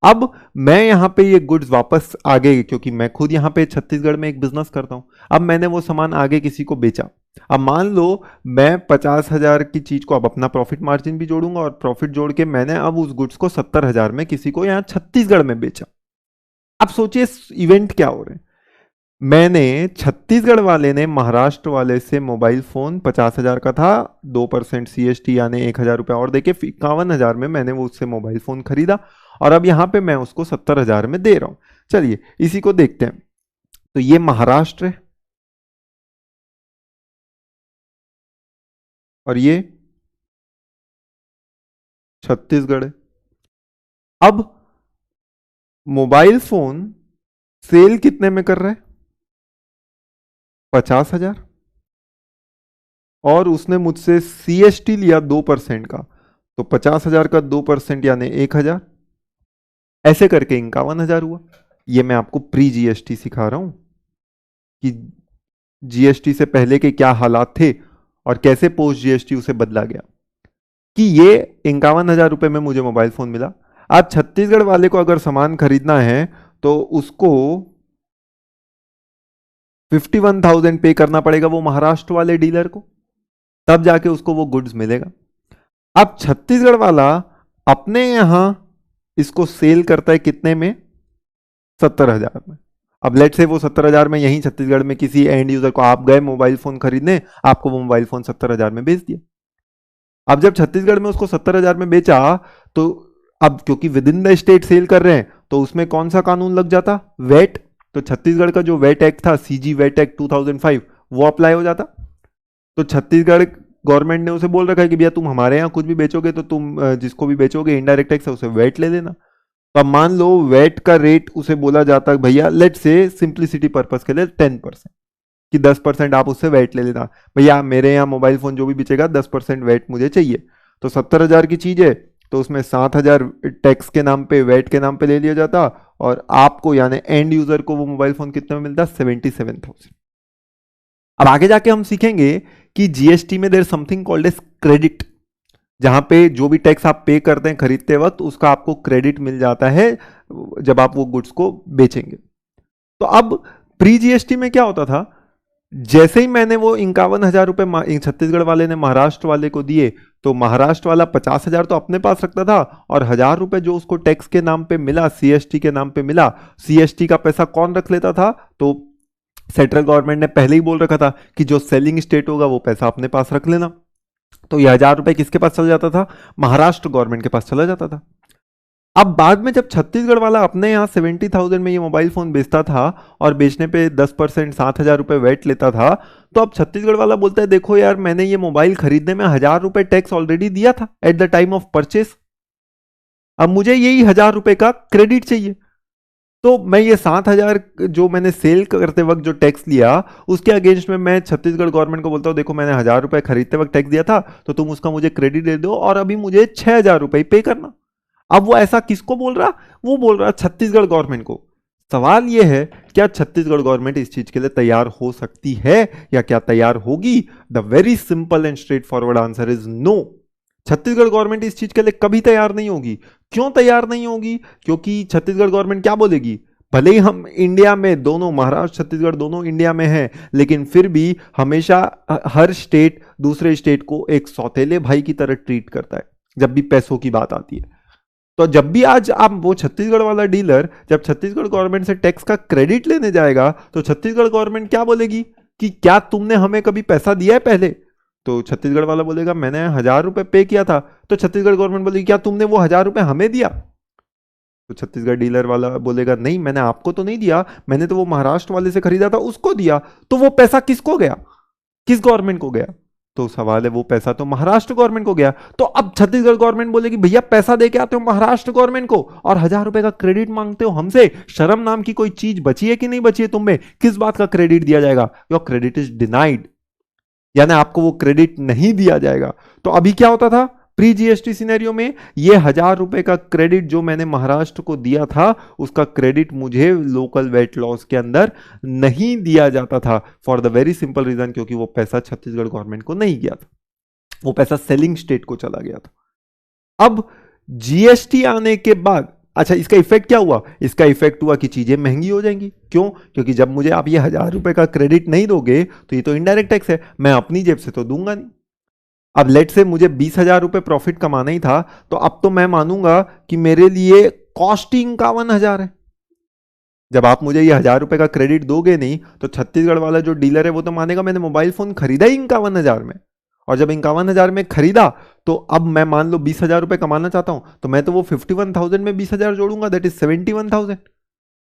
अब मैं यहां पे ये गुड्स वापस आगे, क्योंकि मैं खुद यहां पे छत्तीसगढ़ में एक बिजनेस करता हूं, अब मैंने वो सामान आगे किसी को बेचा। अब मान लो मैं 50,000 की चीज को अब अपना प्रॉफिट मार्जिन भी जोड़ूंगा, और प्रॉफिट जोड़ के मैंने अब उस गुड्स को 70,000 में किसी को यहां छत्तीसगढ़ में बेचा। अब सोचिए इवेंट क्या हो रहे हैं। मैंने छत्तीसगढ़ वाले ने महाराष्ट्र वाले से मोबाइल फोन 50,000 का था, 2% सीएसटी यानी 1,000 रुपया और देके 51,000 में मैंने वो उससे मोबाइल फोन खरीदा, और अब यहां पे मैं उसको 70,000 में दे रहा हूं। चलिए इसी को देखते हैं। तो ये महाराष्ट्र है और ये छत्तीसगढ़ है। अब मोबाइल फोन सेल कितने में कर रहा है, 50,000, और उसने मुझसे सीएसटी लिया 2% का, तो 50,000 का 2% यानी 1,000, ऐसे करके 51,000 हुआ। ये मैं आपको प्री जीएसटी सिखा रहा हूं कि जीएसटी से पहले के क्या हालात थे और कैसे पोस्ट जीएसटी उसे बदला गया। कि ये 51,000 रुपए में मुझे मोबाइल फोन मिला। आज छत्तीसगढ़ वाले को अगर सामान खरीदना है तो उसको 51,000 पे करना पड़ेगा वो महाराष्ट्र वाले डीलर को, तब जाके उसको वो गुड्स मिलेगा। अब छत्तीसगढ़ वाला अपने यहां इसको सेल करता है कितने में, 70,000 में। अब लेट से वो 70,000 में यहीं छत्तीसगढ़ में किसी एंड यूजर को आप गए मोबाइल फोन खरीदने, आपको वो मोबाइल फोन 70,000 में बेच दिया। अब जब छत्तीसगढ़ में उसको 70,000 में बेचा, तो अब क्योंकि within the state sale कर रहे हैं तो उसमें कौन सा कानून लग जाता, वेट। तो छत्तीसगढ़ का जो वेट एक्ट था, सीजी वेट एक्ट 2005, वो अप्लाई हो जाता। तो छत्तीसगढ़ गवर्नमेंट ने उसे बोल रखा है कि भैया तुम हमारे यहाँ कुछ भी बेचोगे तो तुम जिसको भी बेचोगे इनडायरेक्ट टैक्स है उसे वेट ले लेना। तो अब मान लो वेट का रेट उसे बोला जाता है भैया, लेट से सिंप्लिसिटी पर्पस के लिए 10%, कि 10% आप उससे वेट ले लेना। भैया मेरे यहाँ मोबाइल फोन जो भी बेचेगा 10% वेट मुझे चाहिए। तो 70,000 की चीज है तो उसमें 7,000 टैक्स के नाम पे, वेट के नाम पे ले लिया जाता, और आपको यानी एंड यूजर को वो मोबाइल फोन कितने में मिलता, 77,000। अब आगे जाके हम सीखेंगे कि जीएसटी में there something called as credit, जहां पे जो भी टैक्स आप पे करते हैं खरीदते वक्त उसका आपको क्रेडिट मिल जाता है जब आप वो गुड्स को बेचेंगे। तो अब प्री जीएसटी में क्या होता था, जैसे ही मैंने वो 51,000 रुपए छत्तीसगढ़ वाले ने महाराष्ट्र वाले को दिए, तो महाराष्ट्र वाला 50,000 तो अपने पास रखता था, और 1,000 रुपए जो उसको टैक्स के नाम पे मिला, सीएसटी के नाम पे मिला, सीएसटी का पैसा कौन रख लेता था, तो सेंट्रल गवर्नमेंट ने पहले ही बोल रखा था कि जो सेलिंग स्टेट होगा वो पैसा अपने पास रख लेना। तो ये 1,000 रुपए किसके पास चला जाता था, महाराष्ट्र गवर्नमेंट के पास चला जाता था। अब बाद में जब छत्तीसगढ़ वाला अपने यहाँ 70,000 में ये मोबाइल फोन बेचता था और बेचने पे 10% 7,000 रुपए वेट लेता था, तो अब छत्तीसगढ़ वाला बोलता है देखो यार मैंने ये मोबाइल खरीदने में 1,000 रुपए टैक्स ऑलरेडी दिया था eight the time of purchase, अब मुझे यही 1,000 रुपए का क्रेडिट चाहिए। तो मैं ये 7,000 जो मैंने सेल करते वक्त जो टैक्स लिया उसके अगेंस्ट में मैं छत्तीसगढ़ गवर्नमेंट को बोलता हूँ देखो मैंने 1,000 रुपए खरीदते वक्त टैक्स दिया था तो तुम उसका मुझे क्रेडिट दे दो और अभी मुझे 6,000 रुपए पे करना। अब वो ऐसा किसको बोल रहा, वो बोल रहा छत्तीसगढ़ गवर्नमेंट को। सवाल ये है क्या छत्तीसगढ़ गवर्नमेंट इस चीज के लिए तैयार हो सकती है या क्या तैयार होगी? The very simple and straightforward answer is no. Chhattisgarh government इस चीज के लिए कभी तैयार नहीं होगी। क्यों तैयार नहीं होगी? क्योंकि छत्तीसगढ़ गवर्नमेंट क्या बोलेगी, भले ही हम इंडिया में दोनों महाराष्ट्र छत्तीसगढ़ दोनों इंडिया में हैं, लेकिन फिर भी हमेशा हर स्टेट दूसरे स्टेट को एक सौतेले भाई की तरह ट्रीट करता है जब भी पैसों की बात आती है। तो जब भी आज आप वो छत्तीसगढ़ वाला डीलर जब छत्तीसगढ़ गवर्नमेंट से टैक्स का क्रेडिट लेने जाएगा तो छत्तीसगढ़ गवर्नमेंट क्या बोलेगी कि क्या तुमने हमें कभी पैसा दिया है पहले? तो छत्तीसगढ़ वाला बोलेगा मैंने 1,000 रुपए पे किया था। तो छत्तीसगढ़ गवर्नमेंट बोलेगी क्या तुमने वो 1,000 रुपए हमें दिया? तो छत्तीसगढ़ डीलर वाला बोलेगा नहीं मैंने आपको तो नहीं दिया, मैंने तो वो महाराष्ट्र वाले से खरीदा था उसको दिया। तो वो पैसा किसको गया, किस गवर्नमेंट को गया? तो सवाल है वो पैसा तो महाराष्ट्र गवर्नमेंट को गया। तो अब छत्तीसगढ़ गवर्नमेंट बोलेगी भैया पैसा दे के आते हो महाराष्ट्र गवर्नमेंट को और 1,000 रुपए का क्रेडिट मांगते हो हमसे, शर्म नाम की कोई चीज बची है कि नहीं बची है तुम में? किस बात का क्रेडिट दिया जाएगा? योर क्रेडिट इज डिनाइड, यानी आपको वो क्रेडिट नहीं दिया जाएगा। तो अभी क्या होता था प्री जीएसटी सिनेरियो में, ये 1,000 रुपए का क्रेडिट जो मैंने महाराष्ट्र को दिया था उसका क्रेडिट मुझे लोकल वेट लॉस के अंदर नहीं दिया जाता था, for the very simple reason क्योंकि वो पैसा छत्तीसगढ़ गवर्नमेंट को नहीं गया था, वो पैसा सेलिंग स्टेट को चला गया था। अब जीएसटी आने के बाद अच्छा इसका इफेक्ट क्या हुआ? इसका इफेक्ट हुआ कि चीजें महंगी हो जाएंगी। क्यों? क्योंकि जब मुझे आप ये 1,000 रुपए का क्रेडिट नहीं दोगे तो ये तो इनडायरेक्ट टैक्स है, मैं अपनी जेब से तो दूंगा नहीं। अब लेट से मुझे 20,000 रुपए प्रॉफिट कमाना ही था, तो अब तो मैं मानूंगा कि मेरे लिए कॉस्ट ही 51,000 है। जब आप मुझे ये 1,000 रुपए का क्रेडिट दोगे नहीं तो छत्तीसगढ़ वाला जो डीलर है वो तो मानेगा मैंने मोबाइल फोन खरीदा ही 51,000 में, और जब 51,000 में खरीदा तो अब मैं मान लो 20,000 रुपए कमाना चाहता हूं तो मैं तो वो 51,000 में 20,000 जोड़ूंगा, दैट इज 71,000,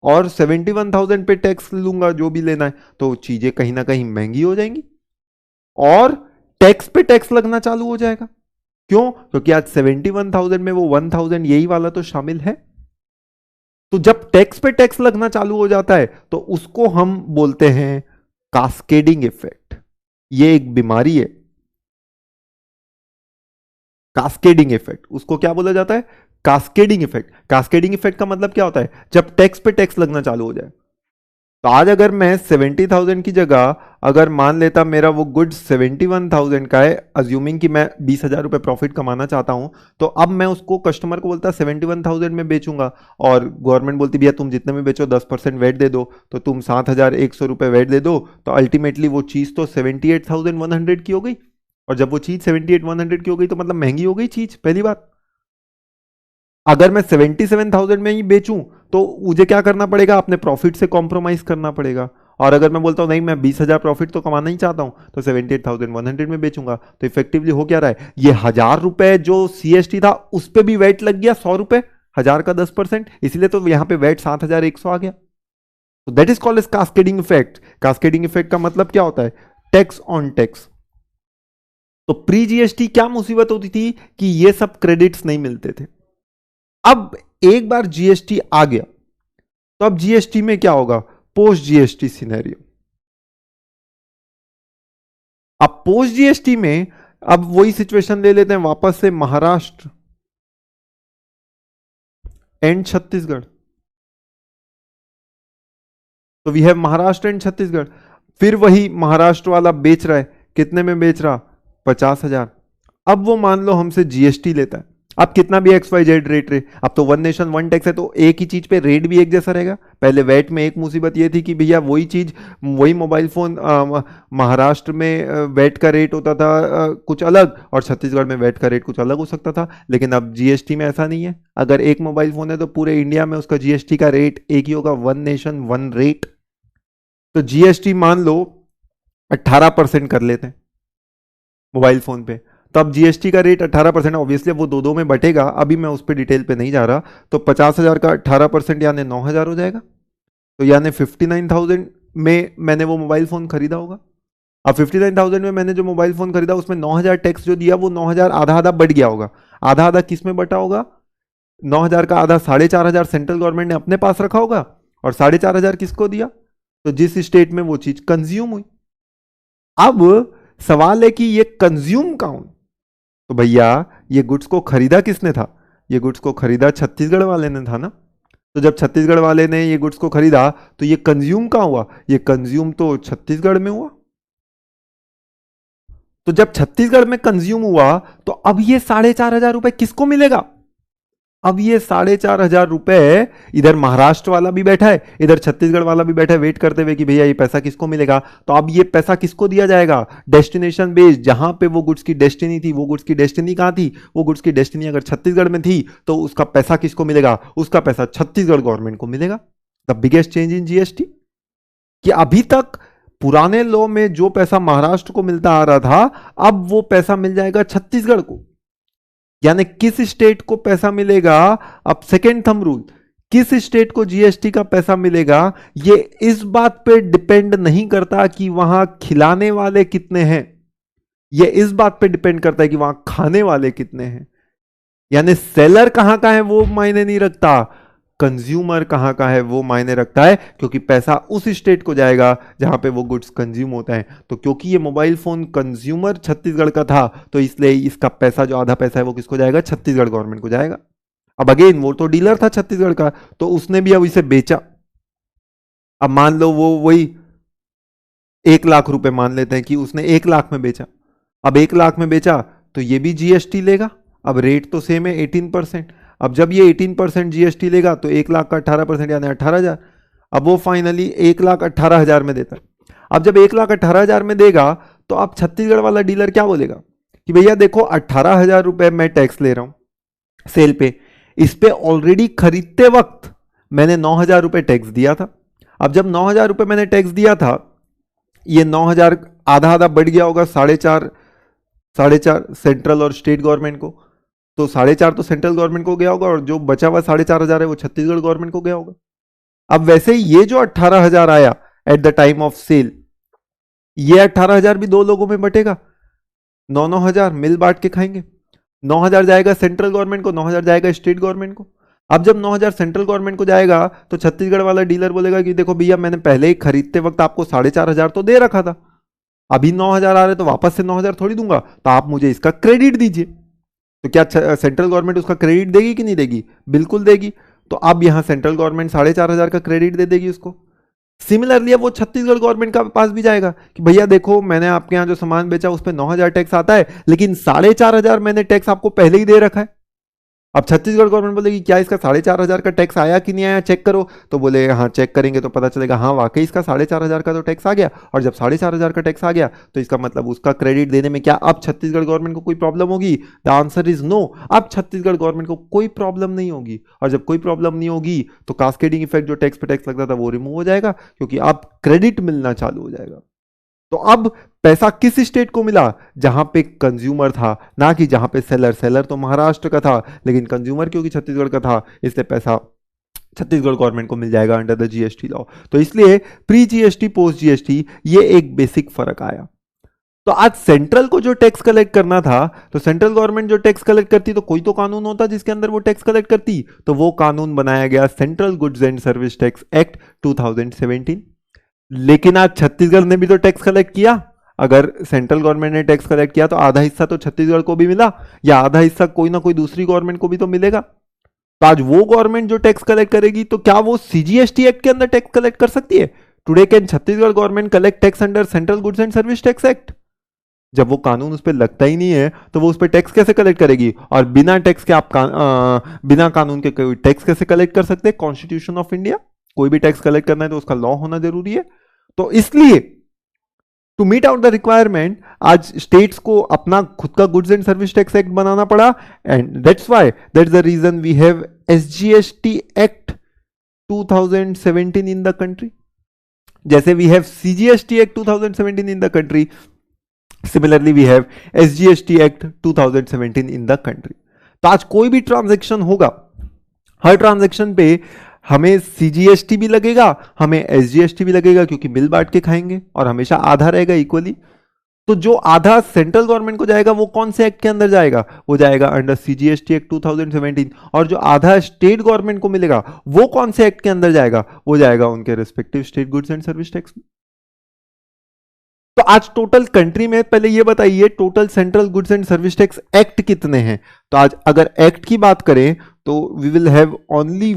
और 71,000 पे टैक्स लूंगा जो भी लेना है, तो चीजें कहीं ना कहीं महंगी हो जाएंगी और टैक्स पे टैक्स लगना चालू हो जाएगा। क्यों? क्योंकि आज 71,000 में वो 1,000 यही वाला तो शामिल है। तो जब टैक्स पे टैक्स लगना चालू हो जाता है तो उसको हम बोलते हैं कास्केडिंग इफेक्ट। ये एक बीमारी है, कास्केडिंग इफेक्ट। उसको क्या बोला जाता है? Cascading effect. कास्केडिंग इफेक्ट का मतलब क्या होता है? जब टैक्स पे टैक्स लगना चालू हो जाए। तो आज अगर मैं 70,000 की जगह अगर मान लेता मेरा वो गुड्स 71,000 का है, अज्यूमिंग कि मैं 20,000 रुपए प्रॉफिट कमाना चाहता हूं, तो अब मैं उसको कस्टमर को बोलता 71,000 में बेचूंगा और गवर्नमेंट बोलती भैया तुम जितने में बेचो 10% वेट दे दो, तो तुम 7,100 रुपए वेट दे दो, तो अल्टीमेटली वो चीज़ तो 78,100 की हो गई। और जब वो चीज़ 78,100 की हो गई तो मतलब महंगी हो गई चीज़, पहली बात। अगर मैं 77,000 में ही बेचूं तो मुझे क्या करना पड़ेगा? अपने प्रॉफिट से कॉम्प्रोमाइज करना पड़ेगा। और अगर मैं बोलता हूं नहीं मैं 20,000 प्रॉफिट तो कमाना ही चाहता हूं तो 78,100 में बेचूंगा, तो इफेक्टिवली हो क्या रहा है? ये 1,000 रुपए जो सीएसटी था उस पर भी वेट लग गया 100 रुपए, 1,000 का 10%, इसलिए तो यहां पे वेट 7,100 आ गया। तो that is called as cascading effect. Cascading effect का मतलब क्या होता है? Tax on tax. तो प्री जीएसटी क्या मुसीबत होती थी कि ये सब क्रेडिट्स नहीं मिलते थे। अब एक बार जीएसटी आ गया तो अब जीएसटी में क्या होगा? Post GST scenario. अब पोस्ट जीएसटी में अब वही सिचुएशन ले लेते हैं वापस से, महाराष्ट्र एंड छत्तीसगढ़। तो we have Maharashtra and Chhattisgarh. फिर वही महाराष्ट्र वाला बेच रहा है, कितने में बेच रहा? 50,000। अब वो मान लो हमसे जीएसटी लेता है, अब कितना भी XYZ रेट रहे, अब तो वन नेशन वन टैक्स है तो एक ही चीज पे रेट भी एक जैसा रहेगा। पहले वैट में एक मुसीबत ये थी कि भैया वही चीज वही मोबाइल फोन महाराष्ट्र में वैट का रेट होता था कुछ अलग और छत्तीसगढ़ में वैट का रेट कुछ अलग हो सकता था। लेकिन अब जीएसटी में ऐसा नहीं है, अगर एक मोबाइल फोन है तो पूरे इंडिया में उसका जीएसटी का रेट एक ही होगा, वन नेशन वन रेट। तो जीएसटी मान लो 18% कर लेते हैं मोबाइल फोन पे, तो अब जीएसटी का रेट 18%, ऑब्वियसली वो दो दो में बटेगा, अभी मैं उस पर डिटेल पे नहीं जा रहा। तो 50,000 का 18% यानी 9,000 हो जाएगा, तो यानी 59,000 में मैंने वो मोबाइल फोन खरीदा होगा। अब 59,000 में मैंने जो मोबाइल फोन खरीदा उसमें 9,000 टैक्स जो दिया वो 9,000 आधा आधा बढ़ गया होगा। आधा आधा किस में बटा होगा? 9,000 का आधा 4,500 सेंट्रल गवर्नमेंट ने अपने पास रखा होगा और 4,500 किसको दिया? तो जिस स्टेट में वो चीज कंज्यूम हुई। अब सवाल है कि ये कंज्यूम कौन? तो भैया ये गुड्स को खरीदा किसने था? ये गुड्स को खरीदा छत्तीसगढ़ वाले ने था ना। तो जब छत्तीसगढ़ वाले ने ये गुड्स को खरीदा तो ये कंज्यूम कहां हुआ? ये कंज्यूम तो छत्तीसगढ़ में हुआ। तो जब छत्तीसगढ़ में कंज्यूम हुआ तो अब ये 4,500 रुपए किसको मिलेगा? अब ये 4,500 रुपए इधर महाराष्ट्र वाला भी बैठा है, इधर छत्तीसगढ़ वाला भी बैठा है वेट करते हुए कि भैया ये पैसा किसको मिलेगा। तो अब ये पैसा किसको दिया जाएगा? डेस्टिनेशन बेस्ड, जहां पे वो गुड्स की डेस्टिनी थी, वो गुड्स की डेस्टिनी कहां थी? वो गुड्स की डेस्टिनी अगर छत्तीसगढ़ में थी तो उसका पैसा किसको मिलेगा? उसका पैसा छत्तीसगढ़ गवर्नमेंट को मिलेगा। The biggest change in GST कि अभी तक पुराने लॉ में जो पैसा महाराष्ट्र को मिलता आ रहा था अब वो पैसा मिल जाएगा छत्तीसगढ़ को। यानी किस स्टेट को पैसा मिलेगा? अब सेकेंड थंब रूल, किस स्टेट को जीएसटी का पैसा मिलेगा ये इस बात पे डिपेंड नहीं करता कि वहां खिलाने वाले कितने हैं, ये इस बात पे डिपेंड करता है कि वहां खाने वाले कितने हैं। यानी सेलर कहां का है वो मायने नहीं रखता, कंज्यूमर कहां का है वो मायने रखता है, क्योंकि पैसा उस स्टेट को जाएगा जहां पे वो गुड्स कंज्यूम होता है। तो क्योंकि ये मोबाइल फोन कंज्यूमर छत्तीसगढ़ का था, तो इसलिए इसका पैसा जो आधा पैसा है वो किसको जाएगा, छत्तीसगढ़ गवर्नमेंट को जाएगा। अब अगेन वो तो डीलर था छत्तीसगढ़ का, तो उसने भी अब इसे बेचा। अब मान लो वो वही 1 लाख रुपए मान लेते हैं कि उसने 1 लाख में बेचा। अब 1 लाख में बेचा तो ये भी जीएसटी लेगा। अब रेट तो सेम है 18%। अब जब ये 18% जीएसटी लेगा तो 1 लाख का 18% यानी 18,000। अब वो फाइनली 1,18,000 में देता है। अब जब 1,18,000 में देगा तो अब छत्तीसगढ़ वाला डीलर क्या बोलेगा कि भैया देखो 18,000 रुपए मैं टैक्स ले रहा हूं सेल पे, इस पे ऑलरेडी खरीदते वक्त मैंने 9,000 रुपए टैक्स दिया था। अब जब 9,000 रुपए मैंने टैक्स दिया था, ये 9,000 आधा आधा बढ़ गया होगा 4.5 सेंट्रल और स्टेट गवर्नमेंट को, तो 4.5 तो सेंट्रल गवर्नमेंट को गया होगा और जो बचा हुआ 4,500 है वो छत्तीसगढ़ गवर्नमेंट को गया होगा। अब वैसे ये जो 18,000 आया at the time of sale, ये 18,000 भी दो लोगों में बटेगा, 9,000 मिल बांट के खाएंगे। 9,000 जाएगा सेंट्रल गवर्नमेंट को, 9,000 जाएगा स्टेट गवर्नमेंट को। अब जब 9,000 सेंट्रल गवर्नमेंट को जाएगा तो छत्तीसगढ़ वाला डीलर बोलेगा कि देखो भैया मैंने पहले ही खरीदते वक्त आपको 4,500 तो दे रखा था, अभी 9,000 आ रहे तो वापस से 9,000 थोड़ी दूंगा, तो आप मुझे इसका क्रेडिट दीजिए। तो क्या सेंट्रल गवर्नमेंट उसका क्रेडिट देगी कि नहीं देगी, बिल्कुल देगी। तो अब यहां सेंट्रल गवर्नमेंट 4,500 का क्रेडिट दे देगी उसको। सिमिलरली अब वो छत्तीसगढ़ गवर्नमेंट का पास भी जाएगा कि भैया देखो मैंने आपके यहां जो सामान बेचा उस पर 9,000 टैक्स आता है, लेकिन 4,500 मैंने टैक्स आपको पहले ही दे रखा है। अब छत्तीसगढ़ गवर्नमेंट बोलेगी क्या इसका 4,500 का टैक्स आया कि नहीं आया, चेक करो। तो बोले हाँ चेक करेंगे तो पता चलेगा हाँ वाकई इसका 4,500 का तो टैक्स आ गया, और जब 4,500 का टैक्स आ गया तो इसका मतलब उसका क्रेडिट देने में क्या अब छत्तीसगढ़ गवर्नमेंट को कोई प्रॉब्लम होगी? The answer is no. अब छत्तीसगढ़ गवर्नमेंट को कोई प्रॉब्लम नहीं होगी, और जब कोई प्रॉब्लम नहीं होगी तो कास्केडिंग इफेक्ट जो टैक्स पे टैक्स लगता था वो रिमूव हो जाएगा, क्योंकि अब क्रेडिट मिलना चालू हो जाएगा। तो अब पैसा किस स्टेट को मिला? जहां पे कंज्यूमर था, ना कि जहां पे सेलर। सेलर तो महाराष्ट्र का था, लेकिन कंज्यूमर क्योंकि छत्तीसगढ़ का था, इसलिए पैसा छत्तीसगढ़ गवर्नमेंट को मिल जाएगा अंडर द जीएसटी लॉ। तो इसलिए प्री जीएसटी पोस्ट जीएसटी ये एक बेसिक फर्क आया। तो आज सेंट्रल को जो टैक्स कलेक्ट करना था, तो सेंट्रल गवर्नमेंट जो टैक्स कलेक्ट करती तो कोई तो कानून होता जिसके अंदर वो टैक्स कलेक्ट करती, तो वो कानून बनाया गया central goods and service tax act 2017। लेकिन आज छत्तीसगढ़ ने भी तो टैक्स कलेक्ट किया। अगर सेंट्रल गवर्नमेंट ने टैक्स कलेक्ट किया तो आधा हिस्सा तो छत्तीसगढ़ को भी मिला, या आधा हिस्सा कोई ना कोई दूसरी गवर्नमेंट को भी तो मिलेगा। तो आज वो गवर्नमेंट जो टैक्स कलेक्ट करेगी तो क्या वो सीजीएसटी एक्ट के अंदर टैक्स कलेक्ट कर सकती है? Today can Chhattisgarh government collect tax under central goods and service tax act? जब वो कानून उस पर लगता ही नहीं है तो वो उस पर टैक्स कैसे कलेक्ट करेगी? और बिना टैक्स के आप बिना कानून के कोई टैक्स कैसे कलेक्ट कर सकते हैं? कॉन्स्टिट्यूशन ऑफ इंडिया, कोई भी टैक्स कलेक्ट करना है तो उसका लॉ होना जरूरी है। तो इसलिए to meet out the requirement आज स्टेट्स को अपना खुद का goods and service tax act बनाना पड़ा, and that's why that's the reason we have SGST act 2017 in the country. जैसे we have CGST act 2017 in the country, similarly we have SGST act 2017 in the country. तो आज कोई भी transaction होगा, हर transaction पे हमें सीजीएसटी भी लगेगा, हमें एसजीएसटी भी लगेगा, क्योंकि मिल बांट के खाएंगे और हमेशा आधा रहेगा इक्वली। तो जो आधा सेंट्रल गवर्नमेंट को जाएगा वो कौन से एक्ट के अंदर जाएगा? वो जाएगा अंडर सीजीएसटी एक्ट 2017। और जो आधा स्टेट गवर्नमेंट को मिलेगा वो कौन से एक्ट के अंदर जाएगा? वो जाएगा उनके respective state goods and service tax. तो आज टोटल कंट्री में पहले ये बताइए total central goods and service tax act कितने हैं? तो आज अगर एक्ट की बात करें तो we will have only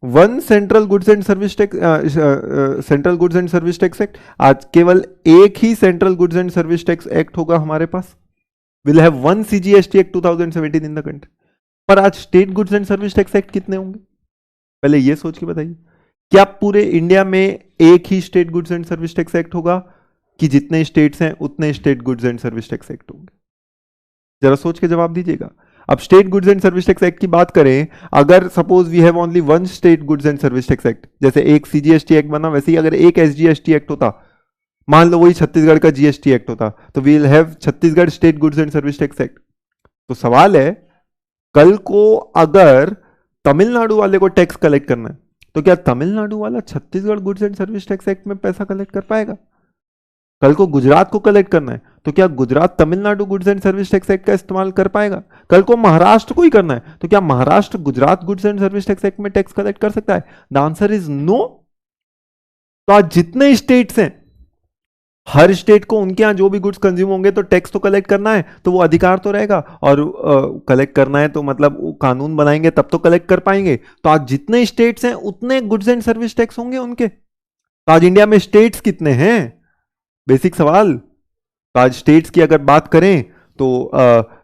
one central goods and service tax, central goods and service tax act. आज केवल एक ही central goods and service tax act होगा हमारे पास। Will have one CGST act 2017 in the country. पर आज state goods and service tax act कितने होंगे? पहले ये सोच के बताइए, क्या पूरे इंडिया में एक ही state goods and service tax act होगा, कि जितने स्टेट्स हैं उतने state goods and service tax act होंगे? जरा सोच के जवाब दीजिएगा। अब state goods and service tax act की बात करें, अगर suppose we have only one state goods and service tax act, जैसे एक सीजीएसटी एक्ट बना वैसे ही अगर एक एसजीएसटी एक्ट होता, मान लो वही छत्तीसगढ़ का जीएसटी एक्ट होता, तो we will have Chhattisgarh state goods and service tax act. तो सवाल है कल को अगर तमिलनाडु वाले को टैक्स कलेक्ट करना है तो क्या तमिलनाडु वाला Chhattisgarh goods and service tax act में पैसा कलेक्ट कर पाएगा? कल को गुजरात को कलेक्ट करना है तो क्या Gujarat Tamil Nadu goods and service tax act का इस्तेमाल कर पाएगा? कल को महाराष्ट्र को ही करना है तो क्या Maharashtra Gujarat goods and service tax act में टैक्स कलेक्ट कर सकता है? The answer is no. तो आज जितने स्टेट्स हैं, हर स्टेट को उनके यहां जो भी गुड्स कंज्यूम होंगे तो टैक्स तो कलेक्ट करना है, तो वो अधिकार तो रहेगा, और कलेक्ट करना है तो मतलब कानून बनाएंगे तब तो कलेक्ट कर पाएंगे। तो आज जितने स्टेट्स हैं उतने गुड्स एंड सर्विस टैक्स होंगे उनके। तो आज इंडिया में स्टेट्स कितने हैं? बेसिक सवाल। तो आज स्टेट्स की अगर बात करें तो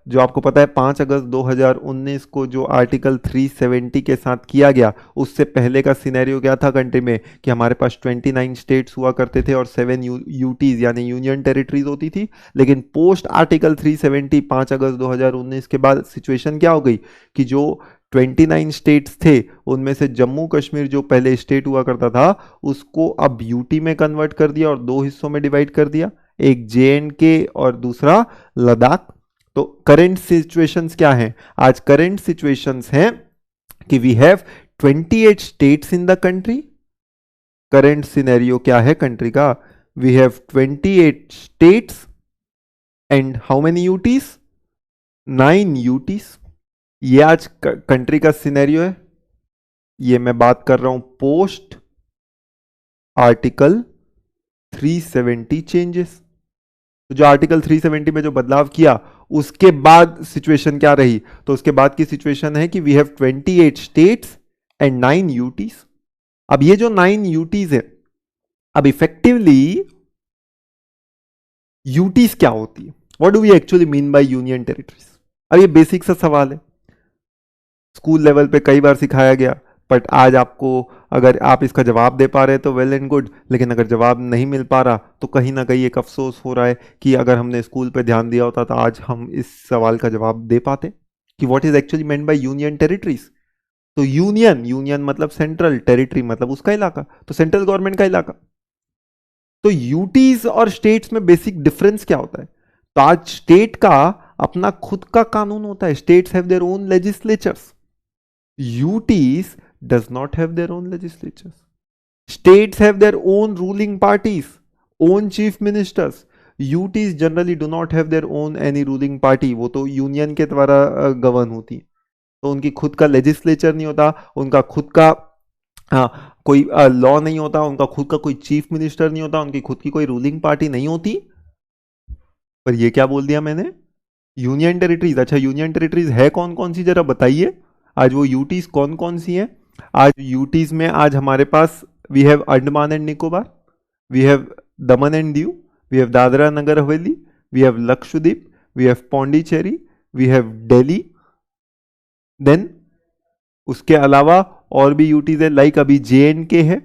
जो आपको पता है 5 अगस्त 2019 को जो आर्टिकल 370 के साथ किया गया, उससे पहले का सिनेरियो क्या था कंट्री में कि हमारे पास 29 स्टेट्स हुआ करते थे और 7 यूटीज यानी यूनियन टेरिटरीज होती थी। लेकिन पोस्ट आर्टिकल 370 5 अगस्त 2019 के बाद सिचुएशन क्या हो गई कि जो 29 स्टेट्स थे उनमें से जम्मू कश्मीर जो पहले स्टेट हुआ करता था उसको अब यूटी में कन्वर्ट कर दिया और 2 हिस्सों में डिवाइड कर दिया, एक JNK और दूसरा लद्दाख। तो करंट सिचुएशंस क्या हैं? आज करंट सिचुएशंस हैं कि we have 28 states in the country. Current scenario क्या है कंट्री का? We have 28 states and how many UTs? 9 UTs. ये आज कंट्री का सिनेरियो है। ये मैं बात कर रहा हूं पोस्ट आर्टिकल 370 चेंजेस। तो जो आर्टिकल 370 में जो बदलाव किया उसके बाद सिचुएशन क्या रही? तो उसके बाद की सिचुएशन है कि we have 28 states and 9 UTs. अब ये जो 9 यूटीज है, अब इफेक्टिवली यूटीज क्या होती है? What do we actually mean by union territories? अब ये बेसिक सा सवाल है, स्कूल लेवल पे कई बार सिखाया गया, बट आज आपको अगर आप इसका जवाब दे पा रहे हैं तो वेल एंड गुड, लेकिन अगर जवाब नहीं मिल पा रहा तो कहीं ना कहीं एक अफसोस हो रहा है कि अगर हमने स्कूल पे ध्यान दिया होता तो आज हम इस सवाल का जवाब दे पाते कि what is actually meant by union territories. तो यूनियन, यूनियन मतलब सेंट्रल, टेरिटरी मतलब उसका इलाका, तो सेंट्रल गवर्नमेंट का इलाका। तो यूटीज और स्टेट्स में बेसिक डिफरेंस क्या होता है? तो आज स्टेट का अपना खुद का कानून होता है, states have their own legislatures, UTs does not have their own legislatures. States have their own ruling parties, own chief ministers. UTs generally do not have their own any ruling party. वो तो union के द्वारा govern होती है, तो उनकी खुद का लेजिस्लेचर नहीं होता, उनका खुद का कोई लॉ नहीं होता, उनका खुद का कोई चीफ मिनिस्टर नहीं होता, उनकी खुद की कोई रूलिंग पार्टी नहीं होती। पर ये क्या बोल दिया मैंने? Union territories. अच्छा, यूनियन टेरिटरीज है कौन कौन सी, जरा बताइए। आज वो यूटीज कौन कौन सी हैं? आज यूटीज में आज हमारे पास we have Andaman and Nicobar, we have Daman and Diu, we have Dadra Nagar Haveli, we have Lakshadweep, we have Pondicherry, we have Delhi. Then उसके अलावा और भी यूटीज है, लाइक अभी JNK है,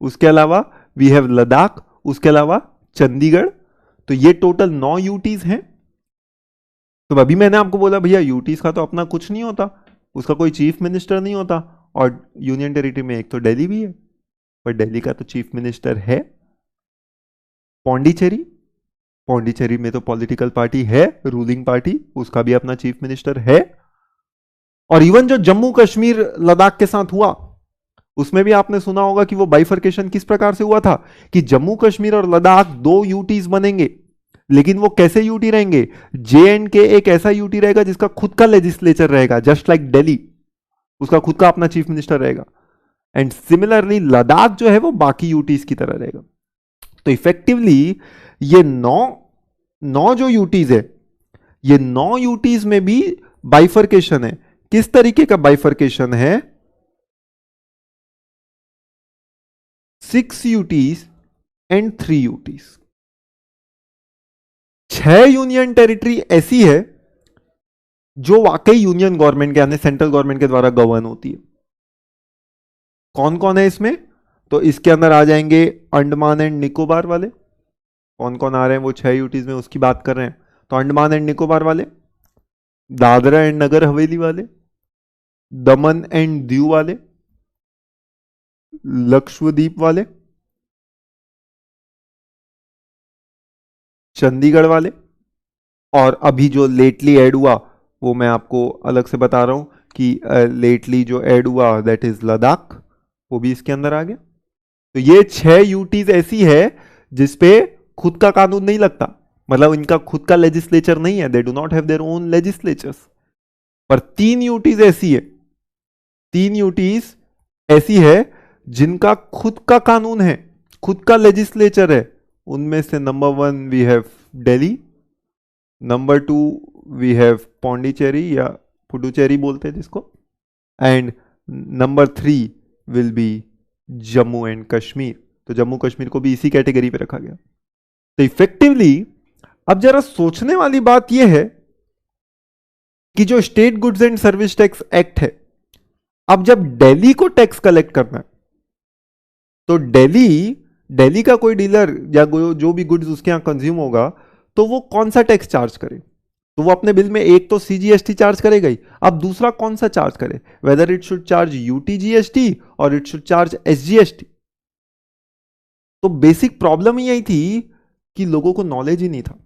उसके अलावा वी हैव लद्दाख, उसके अलावा चंडीगढ़। तो ये टोटल 9 यूटीज हैं। तो अभी मैंने आपको बोला भैया यूटीज का तो अपना कुछ नहीं होता, उसका कोई चीफ मिनिस्टर नहीं होता, और यूनियन टेरिटरी में एक तो दिल्ली भी है, पर दिल्ली का तो चीफ मिनिस्टर है। पौंडीचेरी, पौंडीचेरी में तो पॉलिटिकल पार्टी है, रूलिंग पार्टी, उसका भी अपना चीफ मिनिस्टर है। और इवन जो जम्मू कश्मीर लद्दाख के साथ हुआ उसमें भी आपने सुना होगा कि वो बाइफर्केशन किस प्रकार से हुआ था कि जम्मू कश्मीर और लद्दाख 2 यूटीज बनेंगे, लेकिन वो कैसे यूटी रहेंगे? JNK एक ऐसा यूटी रहेगा जिसका खुद का लेजिस्लेचर रहेगा, जस्ट लाइक दिल्ली, उसका खुद का अपना चीफ मिनिस्टर रहेगा। एंड सिमिलरली लद्दाख जो है वो बाकी यूटीज की तरह रहेगा। तो इफेक्टिवली ये 9 जो यूटीज है, ये 9 यूटीज में भी बाइफर्केशन है। किस तरीके का बाइफर्केशन है? 6 UTs and 3 UTs. 6 union territory ऐसी है जो वाकई यूनियन गवर्नमेंट के यानी सेंट्रल गवर्नमेंट के द्वारा गवर्न होती है। कौन कौन है इसमें? तो इसके अंदर आ जाएंगे अंडमान एंड निकोबार वाले। कौन कौन आ रहे हैं वो 6 यूटीज में, उसकी बात कर रहे हैं। तो अंडमान एंड निकोबार वाले, दादरा एंड नगर हवेली वाले, दमन एंड दीव वाले, लक्षद्वीप वाले, चंडीगढ़ वाले, और अभी जो लेटली ऐड हुआ वो मैं आपको अलग से बता रहा हूं कि लेटली जो ऐड हुआ दैट इज लद्दाख, वो भी इसके अंदर आ गया। तो ये 6 यूटीज ऐसी है जिसपे खुद का कानून नहीं लगता, मतलब इनका खुद का लेजिस्लेचर नहीं है, they do not have their own legislatures. पर 3 यूटीज ऐसी है, 3 यूटीज ऐसी है जिनका खुद का कानून है, खुद का लेजिस्लेचर है। उनमें से number 1 we have Delhi, number 2 we have Pondicherry या पुडुचेरी बोलते हैं जिसको, and number 3 will be Jammu and Kashmir. तो जम्मू कश्मीर को भी इसी कैटेगरी पे रखा गया। तो इफेक्टिवली अब जरा सोचने वाली बात यह है कि जो state goods and service tax act है, अब जब दिल्ली को टैक्स कलेक्ट करना है तो दिल्ली का कोई डीलर या जो भी गुड्स उसके यहां कंज्यूम होगा तो वो कौन सा टैक्स चार्ज करे? तो वो अपने बिल में एक तो सीजीएसटी चार्ज करेगा ही, अब दूसरा कौन सा चार्ज करे? Whether it should charge UTGST और इट शुड चार्ज एसजीएसटी। तो बेसिक प्रॉब्लम ही यही थी कि लोगों को नॉलेज ही नहीं था।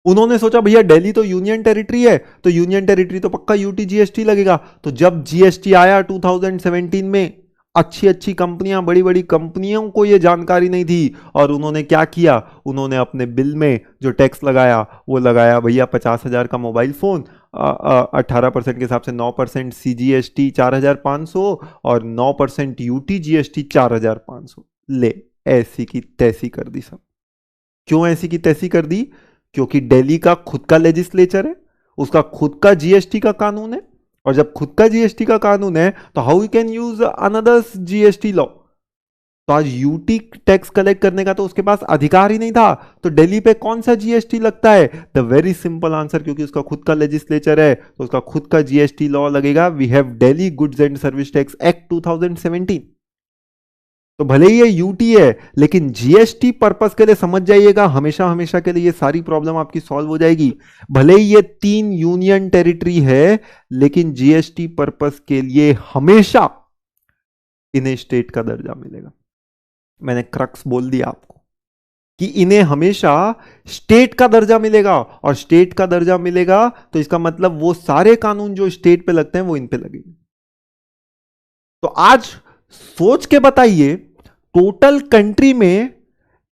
उन्होंने सोचा भैया दिल्ली तो यूनियन टेरिटरी है, तो यूनियन टेरिटरी तो पक्का यूटीजीएसटी लगेगा। तो जब जीएसटी आया 2017 में, अच्छी अच्छी कंपनियां, बड़ी बड़ी कंपनियों को यह जानकारी नहीं थी और उन्होंने क्या किया, उन्होंने अपने बिल में जो टैक्स लगाया वो लगाया भैया 50,000 का मोबाइल फोन 18% के हिसाब से 9% सीजीएसटी 4,500 और 9% यूटीजीएसटी 4,500। ले ऐसी की तैसी कर दी सब। क्यों ऐसी की तैसी कर दी? क्योंकि दिल्ली का खुद का लेजिस्लेचर है, उसका खुद का जीएसटी का कानून है, और जब खुद का जीएसटी का कानून है तो how you can use another GST law? तो आज यूटी टैक्स कलेक्ट करने का तो उसके पास अधिकार ही नहीं था, तो दिल्ली पे कौन सा जीएसटी लगता है? द वेरी सिंपल आंसर, क्योंकि उसका खुद का लेजिस्लेचर है तो उसका खुद का जीएसटी लॉ लगेगा। We have Delhi goods and service tax act 2017। तो भले ही ये यूटी है लेकिन जीएसटी पर्पस के लिए समझ जाइएगा, हमेशा हमेशा के लिए ये सारी प्रॉब्लम आपकी सॉल्व हो जाएगी। भले ही ये 3 यूनियन टेरिटरी है लेकिन जीएसटी पर्पस के लिए हमेशा इन्हें स्टेट का दर्जा मिलेगा। मैंने क्रक्स बोल दिया आपको कि इन्हें हमेशा स्टेट का दर्जा मिलेगा, और स्टेट का दर्जा मिलेगा तो इसका मतलब वो सारे कानून जो स्टेट पे लगते हैं वो इन पे लगेंगे। तो आज सोच के बताइए टोटल कंट्री में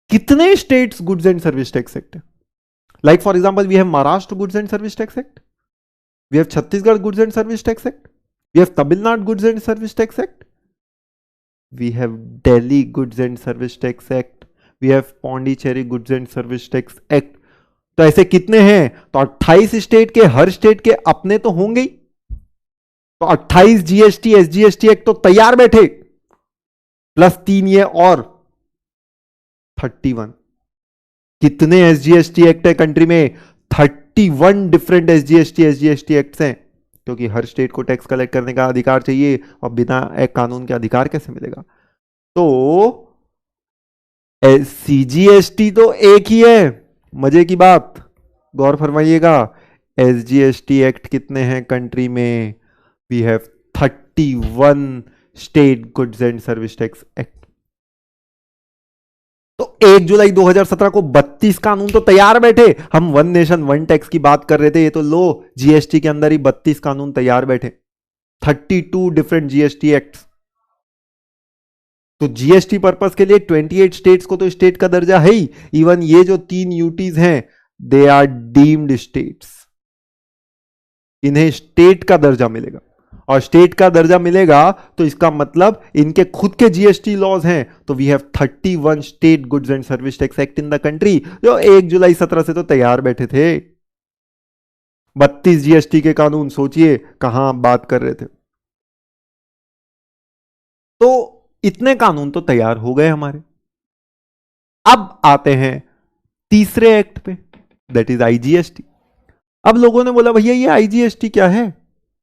कितने states goods and service tax act है? Like for example we have Maharashtra goods and service tax act, we have Chhattisgarh goods and service tax act, we have Tamil Nadu goods and service tax act, we have Delhi goods and service tax act, we have Pondicherry goods and service tax act. तो ऐसे कितने हैं? तो 28 state के, हर state के अपने तो होंगे ही। तो 28 जीएसटी एसजीएसटी एक्ट तो तैयार बैठे, प्लस 3 ये और 31। कितने एसजीएसटी एक्ट है कंट्री में? 31 डिफरेंट एसजीएसटी एसजीएसटी एक्ट्स हैं, क्योंकि हर स्टेट को टैक्स कलेक्ट करने का अधिकार चाहिए और बिना एक कानून के अधिकार कैसे मिलेगा? तो सीजीएसटी तो एक ही है। मजे की बात गौर फरमाइएगा, एसजीएसटी एक्ट कितने हैं कंट्री में? We have 31 state goods and service tax act. तो 1 जुलाई 2017 को 32 कानून तो तैयार बैठे। हम वन नेशन वन टैक्स की बात कर रहे थे, ये तो लो जीएसटी के अंदर ही 32 कानून तैयार बैठे, 32 डिफरेंट जीएसटी एक्ट्स। तो जीएसटी पर्पस के लिए 28 स्टेट्स को तो स्टेट का दर्जा है ही। इवन ये जो 3 यूटीज हैं दे आर डीम्ड स्टेट्स, इन्हें स्टेट का दर्जा मिलेगा, और स्टेट का दर्जा मिलेगा तो इसका मतलब इनके खुद के जीएसटी लॉज हैं। तो we have 31 state goods and service tax act in the country, जो 1 जुलाई 17 से तो तैयार बैठे थे। 32 जीएसटी के कानून, सोचिए कहां बात कर रहे थे। तो इतने कानून तो तैयार हो गए हमारे। अब आते हैं तीसरे एक्ट पे, दैट इज आईजीएसटी। अब लोगों ने बोला भैया ये आईजीएसटी क्या है,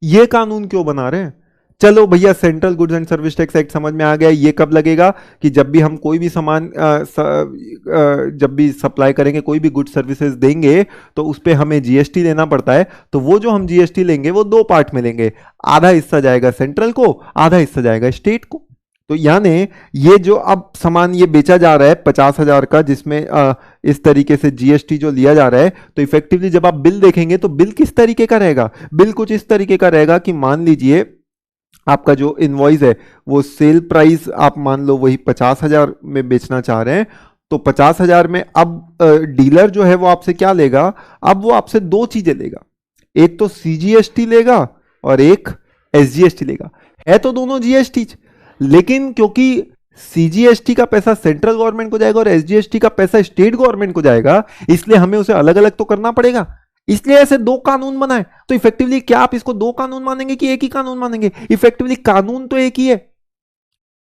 ये कानून क्यों बना रहे हैं? चलो भैया central goods and service tax act समझ में आ गया। ये कब लगेगा? कि जब भी हम कोई भी सामान जब भी सप्लाई करेंगे, कोई भी गुड्स सर्विसेज देंगे तो उस पर हमें जीएसटी देना पड़ता है। तो वो जो हम जीएसटी लेंगे वो 2 पार्ट में लेंगे, आधा हिस्सा जाएगा सेंट्रल को, आधा हिस्सा जाएगा स्टेट को। तो यानी ये जो अब सामान ये बेचा जा रहा है 50,000 का, जिसमें इस तरीके से जीएसटी जो लिया जा रहा है, तो इफेक्टिवली जब आप बिल देखेंगे तो बिल किस तरीके का रहेगा, बिल कुछ इस तरीके का रहेगा कि मान लीजिए आपका जो इनवॉइस है वो सेल प्राइस आप मान लो वही 50,000 में बेचना चाह रहे हैं, तो 50,000 में अब डीलर जो है वो आपसे क्या लेगा, अब वो आपसे दो चीजें लेगा, एक तो सीजीएसटी लेगा और एक एसजीएसटी लेगा। है तो दोनों जीएसटी, लेकिन क्योंकि सीजीएसटी का पैसा सेंट्रल गवर्नमेंट को जाएगा और एसजीएसटी का पैसा स्टेट गवर्नमेंट को जाएगा, इसलिए हमें उसे अलग अलग तो करना पड़ेगा, इसलिए ऐसे दो कानून बनाए। तो इफेक्टिवली क्या आप इसको दो कानून मानेंगे कि एक ही कानून मानेंगे? इफेक्टिवली कानून तो एक ही है,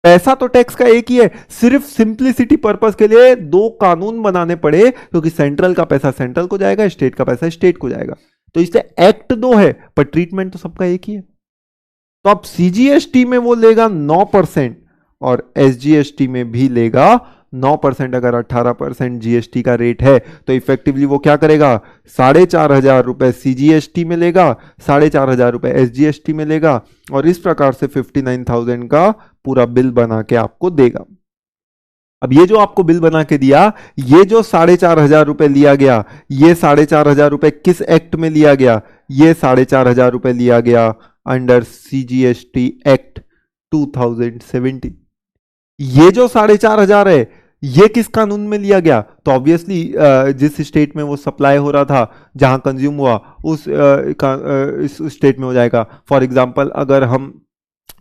पैसा तो टैक्स का एक ही है, सिर्फ सिंप्लिसिटी पर्पस के लिए दो कानून बनाने पड़े, क्योंकि सेंट्रल का पैसा सेंट्रल को जाएगा, स्टेट का पैसा स्टेट को जाएगा। तो इसलिए एक्ट दो है पर ट्रीटमेंट तो सबका एक ही है। तो अब सीजीएसटी में वो लेगा 9% और एसजीएसटी में भी लेगा 9%। अगर 18% जीएसटी का रेट है तो इफेक्टिवली वो क्या करेगा, 4,500 रुपए सीजीएसटी में लेगा, 4,500 रुपए एसजीएसटी में लेगा, और इस प्रकार से 59,000 का पूरा बिल बना के आपको देगा। अब ये जो आपको बिल बना के दिया, ये जो 4,500 रुपए लिया गया, ये 4,500 रुपए किस एक्ट में लिया गया, ये 4,500 रुपए लिया गया अंडर सीजीएसटी एक्ट 2017। ये जो 4,500 है ये किस कानून में लिया गया, तो ऑब्वियसली जिस स्टेट में वो सप्लाई हो रहा था, जहां कंज्यूम हुआ उस स्टेट में हो जाएगा। फॉर एग्जांपल अगर हम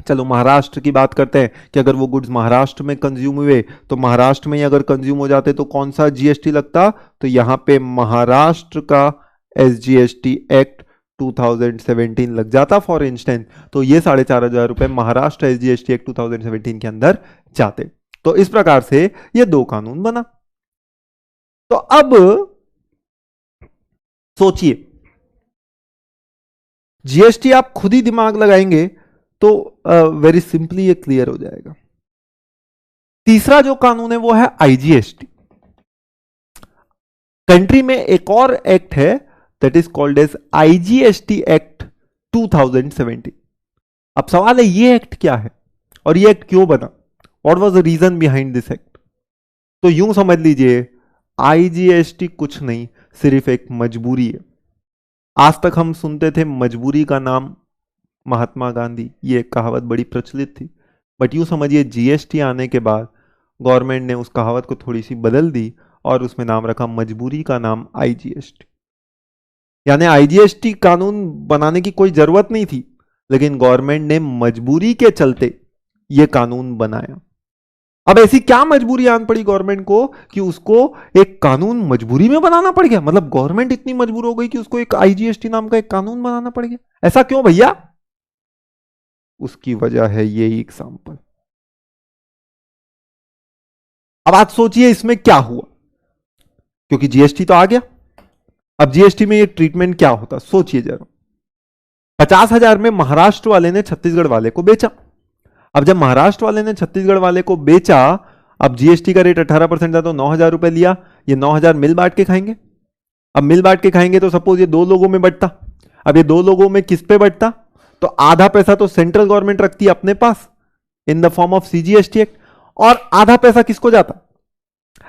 चलो महाराष्ट्र की बात करते हैं कि अगर वो गुड्स महाराष्ट्र में कंज्यूम हुए, तो महाराष्ट्र में ही अगर कंज्यूम हो जाते तो कौन सा जीएसटी लगता, तो यहां पे महाराष्ट्र का एसजीएसटी एक्ट 2017 लग जाता फॉर इंस्टेंस। तो ये 4,500 रुपए महाराष्ट्र एसजीएसटी एक्ट 2017 के अंदर जाते। तो इस प्रकार से ये दो कानून बना। तो अब सोचिए, जीएसटी आप खुद ही दिमाग लगाएंगे तो वेरी सिंपली ये क्लियर हो जाएगा। तीसरा जो कानून है वो है आईजीएसटी। कंट्री में एक और एक्ट है that is called as IGST act 2017। अब सवाल है ये एक्ट क्या है और ये एक्ट क्यों बना, what was the reason behind this act. तो यूं समझ लीजिए आईजीएसटी कुछ नहीं, सिर्फ एक मजबूरी है। आज तक हम सुनते थे मजबूरी का नाम महात्मा गांधी, ये कहावत बड़ी प्रचलित थी, बट यूं समझिए जीएसटी आने के बाद गवर्नमेंट ने उस कहावत को थोड़ी सी बदल दी और उसमें नाम रखा मजबूरी का नाम आईजीएसटी। यानी आईजीएसटी कानून बनाने की कोई जरूरत नहीं थी, लेकिन गवर्नमेंट ने मजबूरी के चलते यह कानून बनाया। अब ऐसी क्या मजबूरी आन पड़ी गवर्नमेंट को कि उसको एक कानून मजबूरी में बनाना पड़ गया, मतलब गवर्नमेंट इतनी मजबूर हो गई कि उसको एक आईजीएसटी नाम का एक कानून बनाना पड़ गया। ऐसा क्यों भैया? उसकी वजह है ये एग्जांपल। अब आप सोचिए इसमें क्या हुआ, क्योंकि जीएसटी तो आ गया। अब जीएसटी में ये ट्रीटमेंट क्या होता, सोचिए जरा। 50,000 में महाराष्ट्र वाले ने छत्तीसगढ़ वाले को बेचा। अब जब महाराष्ट्र वाले ने छत्तीसगढ़ वाले को बेचा, अब जीएसटी का रेट 18% था, तो 9,000 रुपए लिया। ये 9,000 मिल बांट के खाएंगे। अब मिल बांट के खाएंगे तो सपोज ये दो लोगों में बंटता। अब ये दो लोगों में किस पे बंटता, तो आधा पैसा तो सेंट्रल गवर्नमेंट रखती है अपने पास in the form of CGST act, और आधा पैसा किसको जाता।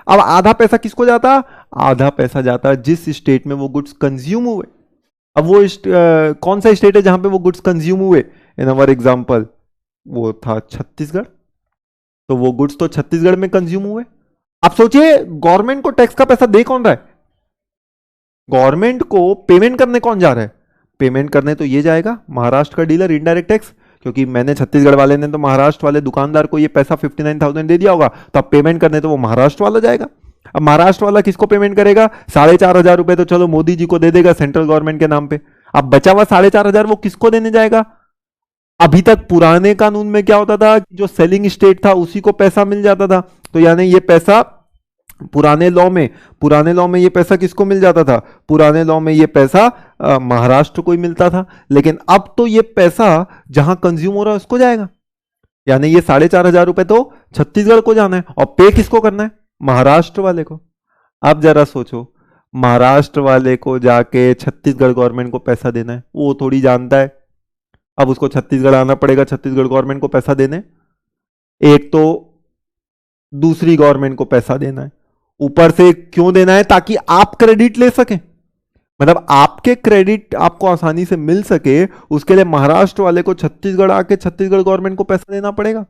अब आधा पैसा किसको जाता, आधा पैसा जाता जिस स्टेट में वो गुड्स कंज्यूम हुए। अब वो कौन सा स्टेट है जहां पे वो गुड्स कंज्यूम हुए, इन अवर एग्जांपल वो था छत्तीसगढ़, तो वो गुड्स तो छत्तीसगढ़ में कंज्यूम हुए। अब सोचिए गवर्नमेंट को टैक्स का पैसा दे कौन रहा है, गवर्नमेंट को पेमेंट करने कौन जा रहा है, पेमेंट करने तो ये जाएगा महाराष्ट्र का डीलर, इनडायरेक्ट टैक्स। क्योंकि मैंने छत्तीसगढ़ वाले ने तो महाराष्ट्र वाले दुकानदार को ये पैसा 59,000 दे दिया होगा, तो अब पेमेंट करने तो वो महाराष्ट्र वाला जाएगा। अब महाराष्ट्र वाला किसको पेमेंट करेगा, 4,500 रुपए तो चलो मोदी जी को दे देगा सेंट्रल गवर्नमेंट के नाम पे। अब बचा हुआ 4,500 वो किसको देने जाएगा। अभी तक पुराने कानून में क्या होता था, जो सेलिंग स्टेट था उसी को पैसा मिल जाता था, तो यानी ये पैसा पुराने लॉ में ये पैसा किसको मिल जाता था, पुराने लॉ में ये पैसा महाराष्ट्र को ही मिलता था। लेकिन अब तो ये पैसा जहां कंज्यूम हो रहा है उसको जाएगा, यानी ये 4,500 रुपए तो छत्तीसगढ़ को जाना है और पे किसको करना है, महाराष्ट्र वाले को। अब जरा सोचो, महाराष्ट्र वाले को जाके छत्तीसगढ़ गवर्नमेंट को पैसा देना है, वो थोड़ी जानता है। अब उसको छत्तीसगढ़ आना पड़ेगा छत्तीसगढ़ गवर्नमेंट को पैसा देने, एक तो दूसरी गवर्नमेंट को पैसा देना है, ऊपर से क्यों देना है? ताकि आप क्रेडिट ले सकें, मतलब आपके क्रेडिट आपको आसानी से मिल सके, उसके लिए महाराष्ट्र वाले को छत्तीसगढ़ आके छत्तीसगढ़ गवर्नमेंट को पैसा देना पड़ेगा।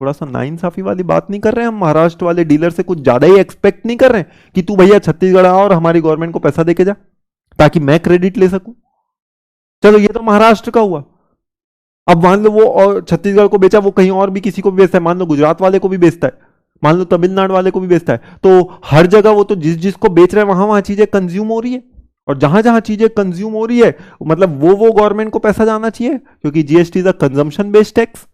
थोड़ा सा नाइंसाफी वाली बात नहीं कर रहे हैं हम? महाराष्ट्र वाले डीलर से कुछ ज्यादा ही एक्सपेक्ट नहीं कर रहे हैं कि तू भैया छत्तीसगढ़ आ और हमारी गवर्नमेंट को पैसा देके जा ताकि मैं क्रेडिट ले सकूं। चलो ये तो महाराष्ट्र का हुआ। अब मान लो वो और छत्तीसगढ़ को बेचा, वो कहीं और भी किसी को भी बेचता है, मान लो गुजरात वाले को भी बेचता है, मान लो तमिलनाडु वाले को भी बेचता है, तो हर जगह वो तो जिस जिसको बेच रहे हैं वहां वहां चीजें कंज्यूम हो रही है, और जहां जहां चीजें कंज्यूम हो रही है मतलब वो गवर्नमेंट को पैसा जाना चाहिए, क्योंकि GST is a consumption based tax.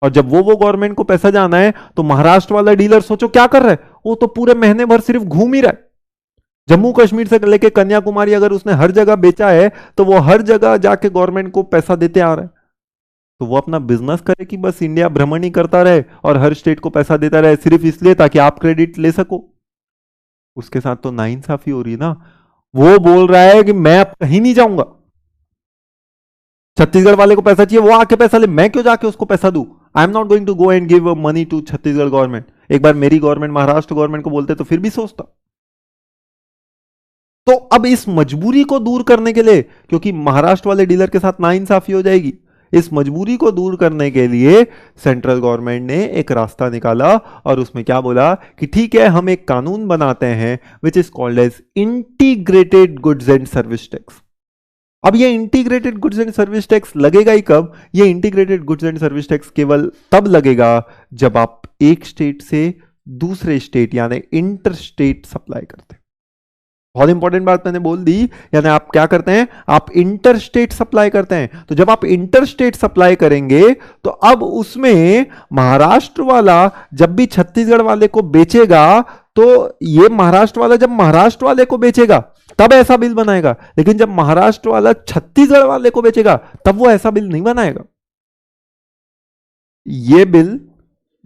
और जब वो गवर्नमेंट को पैसा जाना है तो महाराष्ट्र वाला डीलर सोचो क्या कर रहा है, वो तो पूरे महीने भर सिर्फ घूम ही रहा है। जम्मू कश्मीर से लेके कन्याकुमारी अगर उसने हर जगह बेचा है तो वो हर जगह जाके गवर्नमेंट को पैसा देते आ रहा है। तो वो अपना बिजनेस करे कि बस इंडिया भ्रमण ही करता रहे और हर स्टेट को पैसा देता रहे सिर्फ इसलिए ताकि आप क्रेडिट ले सको? उसके साथ तो नाइंसाफी हो रही है ना। वो बोल रहा है कि मैं अब कहीं नहीं जाऊंगा, छत्तीसगढ़ वाले को पैसा चाहिए वो आके पैसा ले, मैं क्यों जाके उसको पैसा दूं? I am not going to go and give money to Chhattisgarh government. एक बार मेरी गवर्नमेंट महाराष्ट्र गवर्नमेंट को बोलते तो फिर भी सोचता। तो अब इस मजबूरी को दूर करने के लिए, क्योंकि महाराष्ट्र वाले डीलर के साथ नाइंसाफी हो जाएगी, इस मजबूरी को दूर करने के लिए सेंट्रल गवर्नमेंट ने एक रास्ता निकाला और उसमें क्या बोला कि ठीक है हम एक कानून बनाते हैं which is called as integrated goods and service tax. अब ये integrated goods and service tax लगेगा ही कब? ये integrated goods and service tax केवल तब लगेगा जब आप एक स्टेट से दूसरे स्टेट यानी इंटर स्टेट सप्लाई करते हैं। बहुत इंपॉर्टेंट बात मैंने बोल दी, यानी आप क्या करते हैं, आप इंटर स्टेट सप्लाई करते हैं। तो जब आप इंटर स्टेट सप्लाई करेंगे तो अब उसमें महाराष्ट्र वाला जब भी छत्तीसगढ़ वाले को बेचेगा तो ये महाराष्ट्र वाला जब महाराष्ट्र वाले को बेचेगा तब ऐसा बिल बनाएगा, लेकिन जब महाराष्ट्र वाला छत्तीसगढ़ वाले को बेचेगा तब वो ऐसा बिल नहीं बनाएगा। ये बिल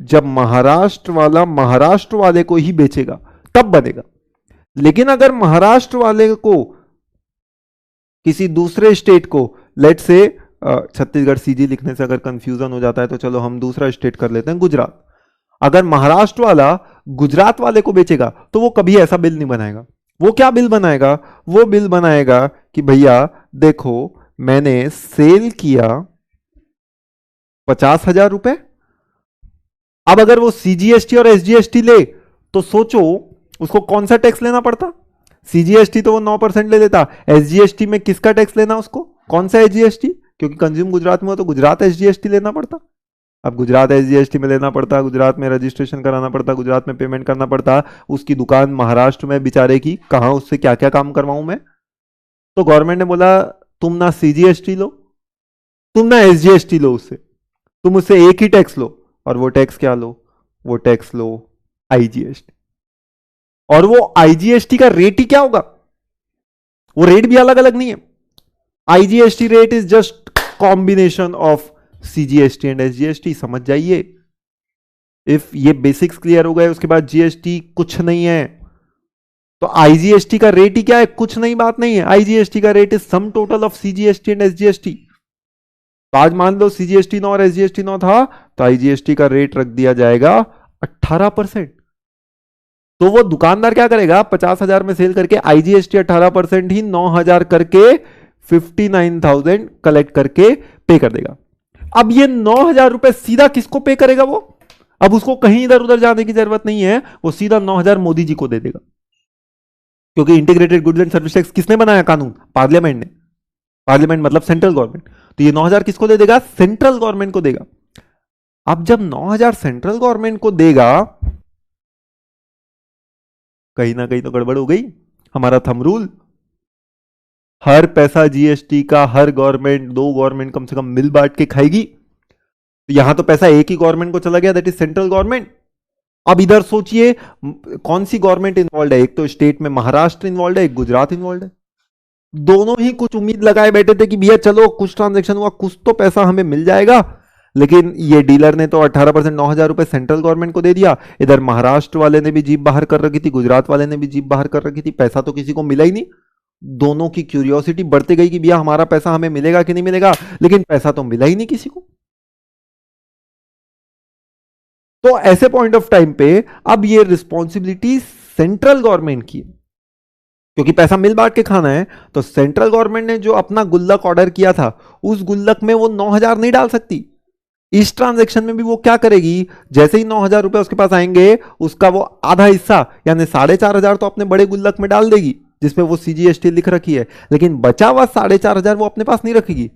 जब महाराष्ट्र वाला महाराष्ट्र वाले को ही बेचेगा तब बनेगा। लेकिन अगर महाराष्ट्र वाले को किसी दूसरे स्टेट को, लेट से छत्तीसगढ़ सीजी लिखने से अगर कंफ्यूजन हो जाता है तो चलो हम दूसरा स्टेट कर लेते हैं, गुजरात। अगर महाराष्ट्र वाला गुजरात वाले को बेचेगा तो वो कभी ऐसा बिल नहीं बनाएगा। वो क्या बिल बनाएगा? वो बिल बनाएगा कि भैया देखो मैंने सेल किया 50,000 रुपए, अब अगर वो सीजीएसटी और एसजीएसटी ले तो सोचो उसको कौन सा टैक्स लेना पड़ता? सीजीएसटी तो वो 9% ले लेता, एसजीएसटी में किसका टैक्स लेना उसको? कौन सा एसजीएसटी? क्योंकि कंज्यूम गुजरात में हो तो गुजरात एसजीएसटी लेना पड़ता। अब गुजरात एसजीएसटी में लेना पड़ता, गुजरात में रजिस्ट्रेशन कराना पड़ता, गुजरात में पेमेंट करना पड़ता। उसकी दुकान महाराष्ट्र में बेचारे की, कहां उससे क्या क्या काम करवाऊं मैं? तो गवर्नमेंट ने बोला तुम ना सीजीएसटी लो, तुम ना एसजीएसटी लो, उससे तुम उससे एक ही टैक्स लो, और वो टैक्स क्या लो? वो टैक्स लो आईजीएसटी। और वो आईजीएसटी का रेट ही क्या होगा? वो रेट भी अलग अलग नहीं है। IGST rate is just combination of CGST and SGST, समझ जाइए। इफ ये बेसिक्स क्लियर हो गए उसके बाद जीएसटी कुछ नहीं है। तो आईजीएसटी का रेट ही क्या है? कुछ नहीं, बात नहीं है। आईजीएसटी का rate is sum total of CGST and SGST. तो आज मान लो सीजीएसटी 9 और एसजीएसटी 9 था तो आईजीएसटी का रेट रख दिया जाएगा 18%। तो वो दुकानदार क्या करेगा? 50,000 में सेल करके आईजीएसटी 18% ही 9,000 करके 59,000 कलेक्ट करके पे कर देगा। अब ये 9,000 रुपए सीधा किसको पे करेगा वो? अब उसको कहीं इधर उधर जाने की जरूरत नहीं है, वो सीधा 9,000 मोदी जी को दे देगा। क्योंकि integrated goods and service tax किसने बनाया कानून? पार्लियामेंट ने। पार्लियामेंट मतलब सेंट्रल गवर्नमेंट। तो ये 9,000 किसको दे देगा? सेंट्रल गवर्नमेंट को देगा। अब जब 9,000 सेंट्रल गवर्नमेंट को देगा, कहीं ना कहीं तो गड़बड़ हो गई। हमारा थंब रूल, हर पैसा जीएसटी का हर गवर्नमेंट, दो गवर्नमेंट कम से कम मिल बांट के खाएगी। तो यहां तो पैसा एक ही गवर्नमेंट को चला गया, दैट इज सेंट्रल गवर्नमेंट। अब इधर सोचिए कौन सी गवर्नमेंट इन्वॉल्व है? एक तो स्टेट में महाराष्ट्र इन्वॉल्व है, एक गुजरात इन्वॉल्व है। दोनों ही कुछ उम्मीद लगाए बैठे थे कि भैया चलो कुछ ट्रांजैक्शन हुआ, कुछ तो पैसा हमें मिल जाएगा। लेकिन ये डीलर ने तो 18% 9,000 रुपए सेंट्रल गवर्नमेंट को दे दिया। इधर महाराष्ट्र वाले ने भी जीप बाहर कर रखी थी, गुजरात वाले ने भी जीप बाहर कर रखी थी, पैसा तो किसी को मिला ही नहीं। दोनों की क्यूरियोसिटी बढ़ती गई कि भैया हमारा पैसा हमें मिलेगा कि नहीं मिलेगा, लेकिन पैसा तो मिला ही नहीं किसी को। तो ऐसे पॉइंट ऑफ टाइम पे अब ये रिस्पॉन्सिबिलिटी सेंट्रल गवर्नमेंट की है, क्योंकि पैसा मिल बांट के खाना है। तो सेंट्रल गवर्नमेंट ने जो अपना गुल्लक ऑर्डर किया था, उस गुल्लक में वो 9,000 नहीं डाल सकती। इस ट्रांजैक्शन में भी वो क्या करेगी, जैसे ही 9,000 रुपए उसके पास आएंगे, उसका वो आधा हिस्सा यानी 4,500 तो अपने बड़े गुल्लक में डाल देगी, जिसमें वो सीजीएसटी लिख रखी है, लेकिन बचा हुआ 4,500 वो अपने पास नहीं रखेगी।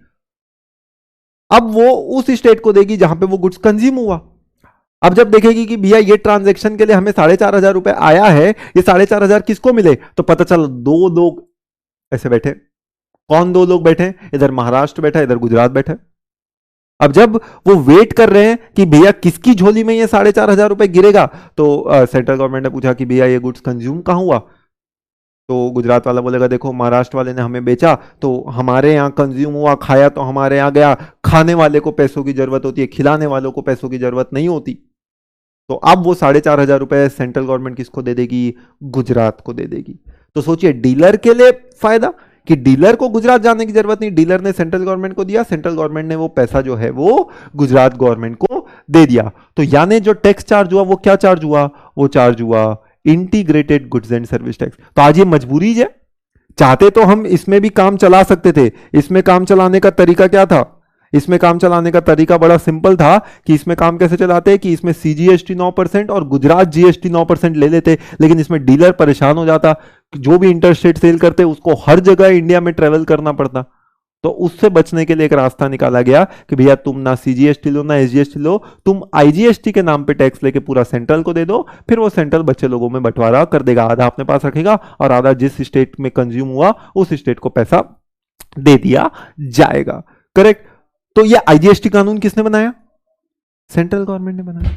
अब वो उस स्टेट को देगी जहां पे वो गुड्स कंज्यूम हुआ। अब जब देखेगी कि भैया ये ट्रांजैक्शन के लिए हमें 4,500 रुपए आया है, ये 4,500 किसको मिले, तो पता चला 2 लोग ऐसे बैठे। कौन 2 लोग बैठे, इधर महाराष्ट्र बैठा, इधर गुजरात बैठा। अब जब वो वेट कर रहे हैं कि भैया किसकी झोली में ये 4,500 रुपए गिरेगा, तो सेंट्रल गवर्नमेंट ने पूछा कि भैया ये गुड्स कंज्यूम कहां हुआ, तो गुजरात वाला बोलेगा देखो महाराष्ट्र वाले ने हमें बेचा तो हमारे यहाँ कंज्यूम हुआ, खाया तो हमारे यहाँ गया। खाने वाले को पैसों की जरूरत होती है, खिलाने वालों को पैसों की जरूरत नहीं होती। तो अब वो 4,500 रुपए सेंट्रल गवर्नमेंट किसको दे देगी, गुजरात को दे देगी। तो सोचिए डीलर के लिए फायदा कि डीलर को गुजरात जाने की जरूरत नहीं, डीलर ने सेंट्रल गवर्नमेंट को दिया, सेंट्रल गवर्नमेंट ने वो पैसा जो है वो गुजरात गवर्नमेंट को दे दिया। तो यानी जो टैक्स चार्ज हुआ वो क्या चार्ज हुआ, वो चार्ज हुआ integrated goods and service tax. तो आज ये मजबूरी है, चाहते तो हम इसमें भी काम चला सकते थे। इसमें काम चलाने का तरीका क्या था, इसमें काम चलाने का तरीका बड़ा सिंपल था कि इसमें काम कैसे चलाते हैं कि इसमें सीजीएसटी 9% और गुजरात जीएसटी 9% ले लेते, लेकिन इसमें डीलर परेशान हो जाता, जो भी इंटरस्टेट सेल करते उसको हर जगह इंडिया में ट्रेवल करना पड़ता। तो उससे बचने के लिए एक रास्ता निकाला गया कि भैया तुम ना सीजीएसटी लो ना एसजीएसटी लो, तुम आईजीएसटी के नाम पे टैक्स लेके पूरा सेंट्रल को दे दो, फिर वो सेंट्रल बच्चे लोगों में बंटवारा कर देगा, आधा अपने पास रखेगा और आधा जिस स्टेट में कंज्यूम हुआ उस स्टेट को पैसा दे दिया जाएगा। करेक्ट। तो ये आईजीएसटी कानून किसने बनाया, सेंट्रल गवर्नमेंट ने बनाया।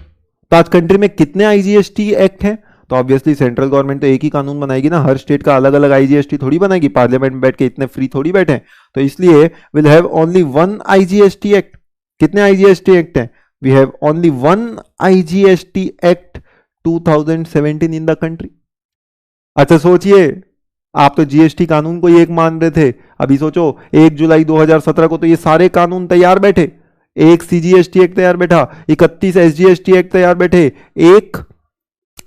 तो आज कंट्री में कितने आईजीएसटी एक्ट हैं, तो ऑब्वियसली सेंट्रल गवर्नमेंट तो एक ही कानून बनाएगी ना, हर स्टेट का अलग अलग आईजीएसटी थोड़ी बनाएगी, पार्लियामेंट में बैठ के इतने फ्री थोड़ी बैठे। तो इसलिए will have only one IGST act. कितने आईजीएसटी एक्ट हैं, we have only one IGST act 2017 in the country. अच्छा सोचिए, आप तो जीएसटी कानून को ही एक मान रहे थे, अभी सोचो 1 जुलाई 2017 को तो ये सारे कानून तैयार बैठे, एक सीजीएसटी एक्ट तैयार बैठा, 31 एसजीएसटी एक्ट तैयार बैठे, एक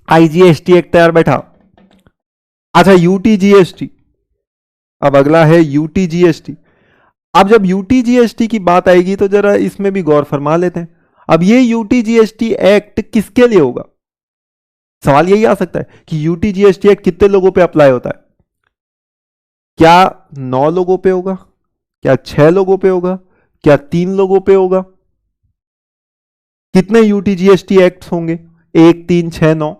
आईजीएसटी एक्ट तैयार बैठा। अच्छा यूटीजीएसटी, अब अगला है यूटीजीएसटी। अब जब यूटीजीएसटी की बात आएगी तो जरा इसमें भी गौर फरमा लेते हैं। अब ये यूटीजीएसटी एक्ट किसके लिए होगा, सवाल यही आ सकता है कि यूटीजीएसटी एक्ट कितने लोगों पे अप्लाई होता है, क्या 9 लोगों पे होगा, क्या 6 लोगों पे होगा, क्या 3 लोगों पे होगा, कितने यूटीजीएसटी एक्ट होंगे, 1 3 6 9,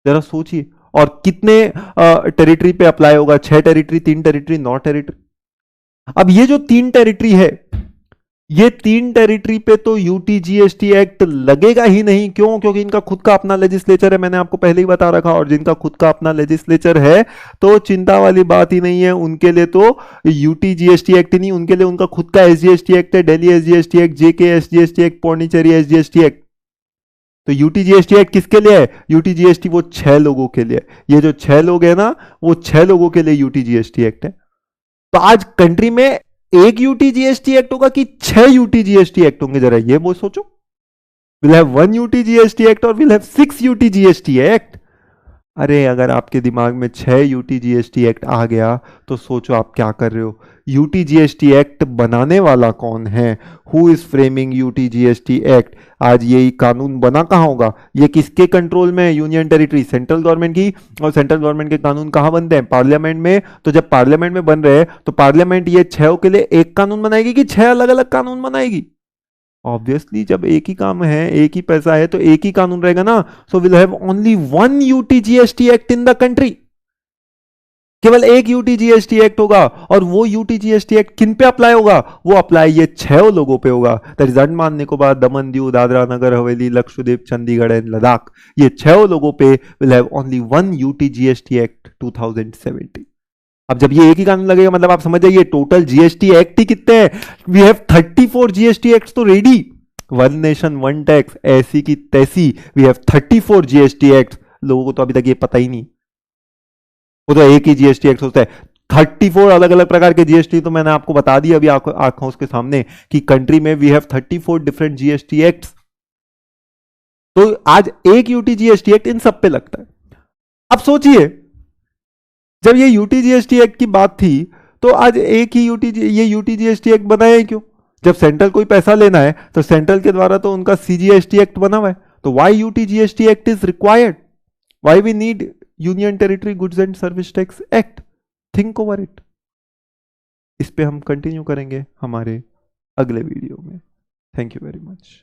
जरा सोचिए। और कितने टेरिटरी पे अप्लाई होगा, 6 टेरिटरी, 3 टेरिटरी, 9 टेरिटरी। अब ये जो 3 टेरिटरी है, ये 3 टेरिटरी पे तो यूटीजीएसटी एक्ट लगेगा ही नहीं। क्यों, क्योंकि इनका खुद का अपना लेजिस्लेचर है, मैंने आपको पहले ही बता रखा। और जिनका खुद का अपना लेजिस्लेचर है तो चिंता वाली बात ही नहीं है, उनके लिए तो यूटीजीएसटी एक्ट ही नहीं, उनके लिए उनका खुद का एसजीएसटी एक्ट है, Delhi SGST act, JK SGST act, Pondicherry SGST act. तो यूटीजीएसटी एक्ट किसके लिए है, यूटीजीएसटी वो 6 लोगों के लिए। ये जो 6 लोग है ना, वो 6 लोगों के लिए यूटीजीएसटी एक्ट है। तो आज कंट्री में एक यूटीजीएसटी एक्ट होगा कि 6 यूटीजीएसटी एक्ट होंगे, जरा ये वो सोचो। विल हैव 1 यूटीजीएसटी एक्ट और विल हैव 6 यूटीजीएसटी एक्ट। अरे अगर आपके दिमाग में 6 यूटीजीएसटी एक्ट आ गया तो सोचो आप क्या कर रहे हो। यूटीजीएसटी एक्ट बनाने वाला कौन है, who is framing UTGST act. आज ये कानून बना कहां होगा, ये किसके कंट्रोल में है, यूनियन टेरिटरी, सेंट्रल गवर्नमेंट की। और सेंट्रल गवर्नमेंट के कानून कहां बनते हैं, पार्लियामेंट में। तो जब पार्लियामेंट में बन रहे हैं तो पार्लियामेंट ये 6 के लिए एक कानून बनाएगी कि 6 अलग अलग कानून बनाएगी। ऑब्वियसली जब एक ही काम है, एक ही पैसा है, तो एक ही कानून रहेगा ना। So will have only 1 UTGST act in the country. केवल एक यूटीजीएसटी एक्ट होगा, और वो यूटीजीएसटी एक्ट किन पे अप्लाई होगा, वो अप्लाई ये 6 लोगों पे होगा। That is Andaman Nicobar, Daman Diu, Dadra Nagar Haveli, Lakshadweep, Chandigarh and Ladakh. ये 6 लोगों पे will have only 1 UTGST act 2017। अब जब ये एक ही कानून लगेगा, मतलब आप समझ जाइए टोटल जीएसटी एक्ट ही कितने हैं। वी हैव 34 जीएसटी एक्ट तो ready. One nation one tax, ऐसी की तैसी, वी हैव 34 जीएसटी एक्ट। लोगों को तो अभी तक ये पता ही नहीं, वो तो एक ही जीएसटी एक्ट होता है। 34 अलग अलग प्रकार के जीएसटी तो मैंने आपको बता दिया अभी आंखों उसके सामने कि कंट्री में we have 34 different GST act. तो आज एक यूटीजीएसटी एक्ट इन सब पे लगता है। अब सोचिए, जब ये यूटीजीएसटी एक्ट की बात थी तो आज एक ही ये यूटीजीएसटी एक्ट बनाया है क्यों? जब सेंट्रल कोई पैसा लेना है तो सेंट्रल के द्वारा तो उनका सीजीएसटी एक्ट बना हुआ है, तो why UTGST act is required? Why we need union territory goods and service tax act? Think over it. इस पे हम कंटिन्यू करेंगे हमारे अगले वीडियो में। Thank you very much.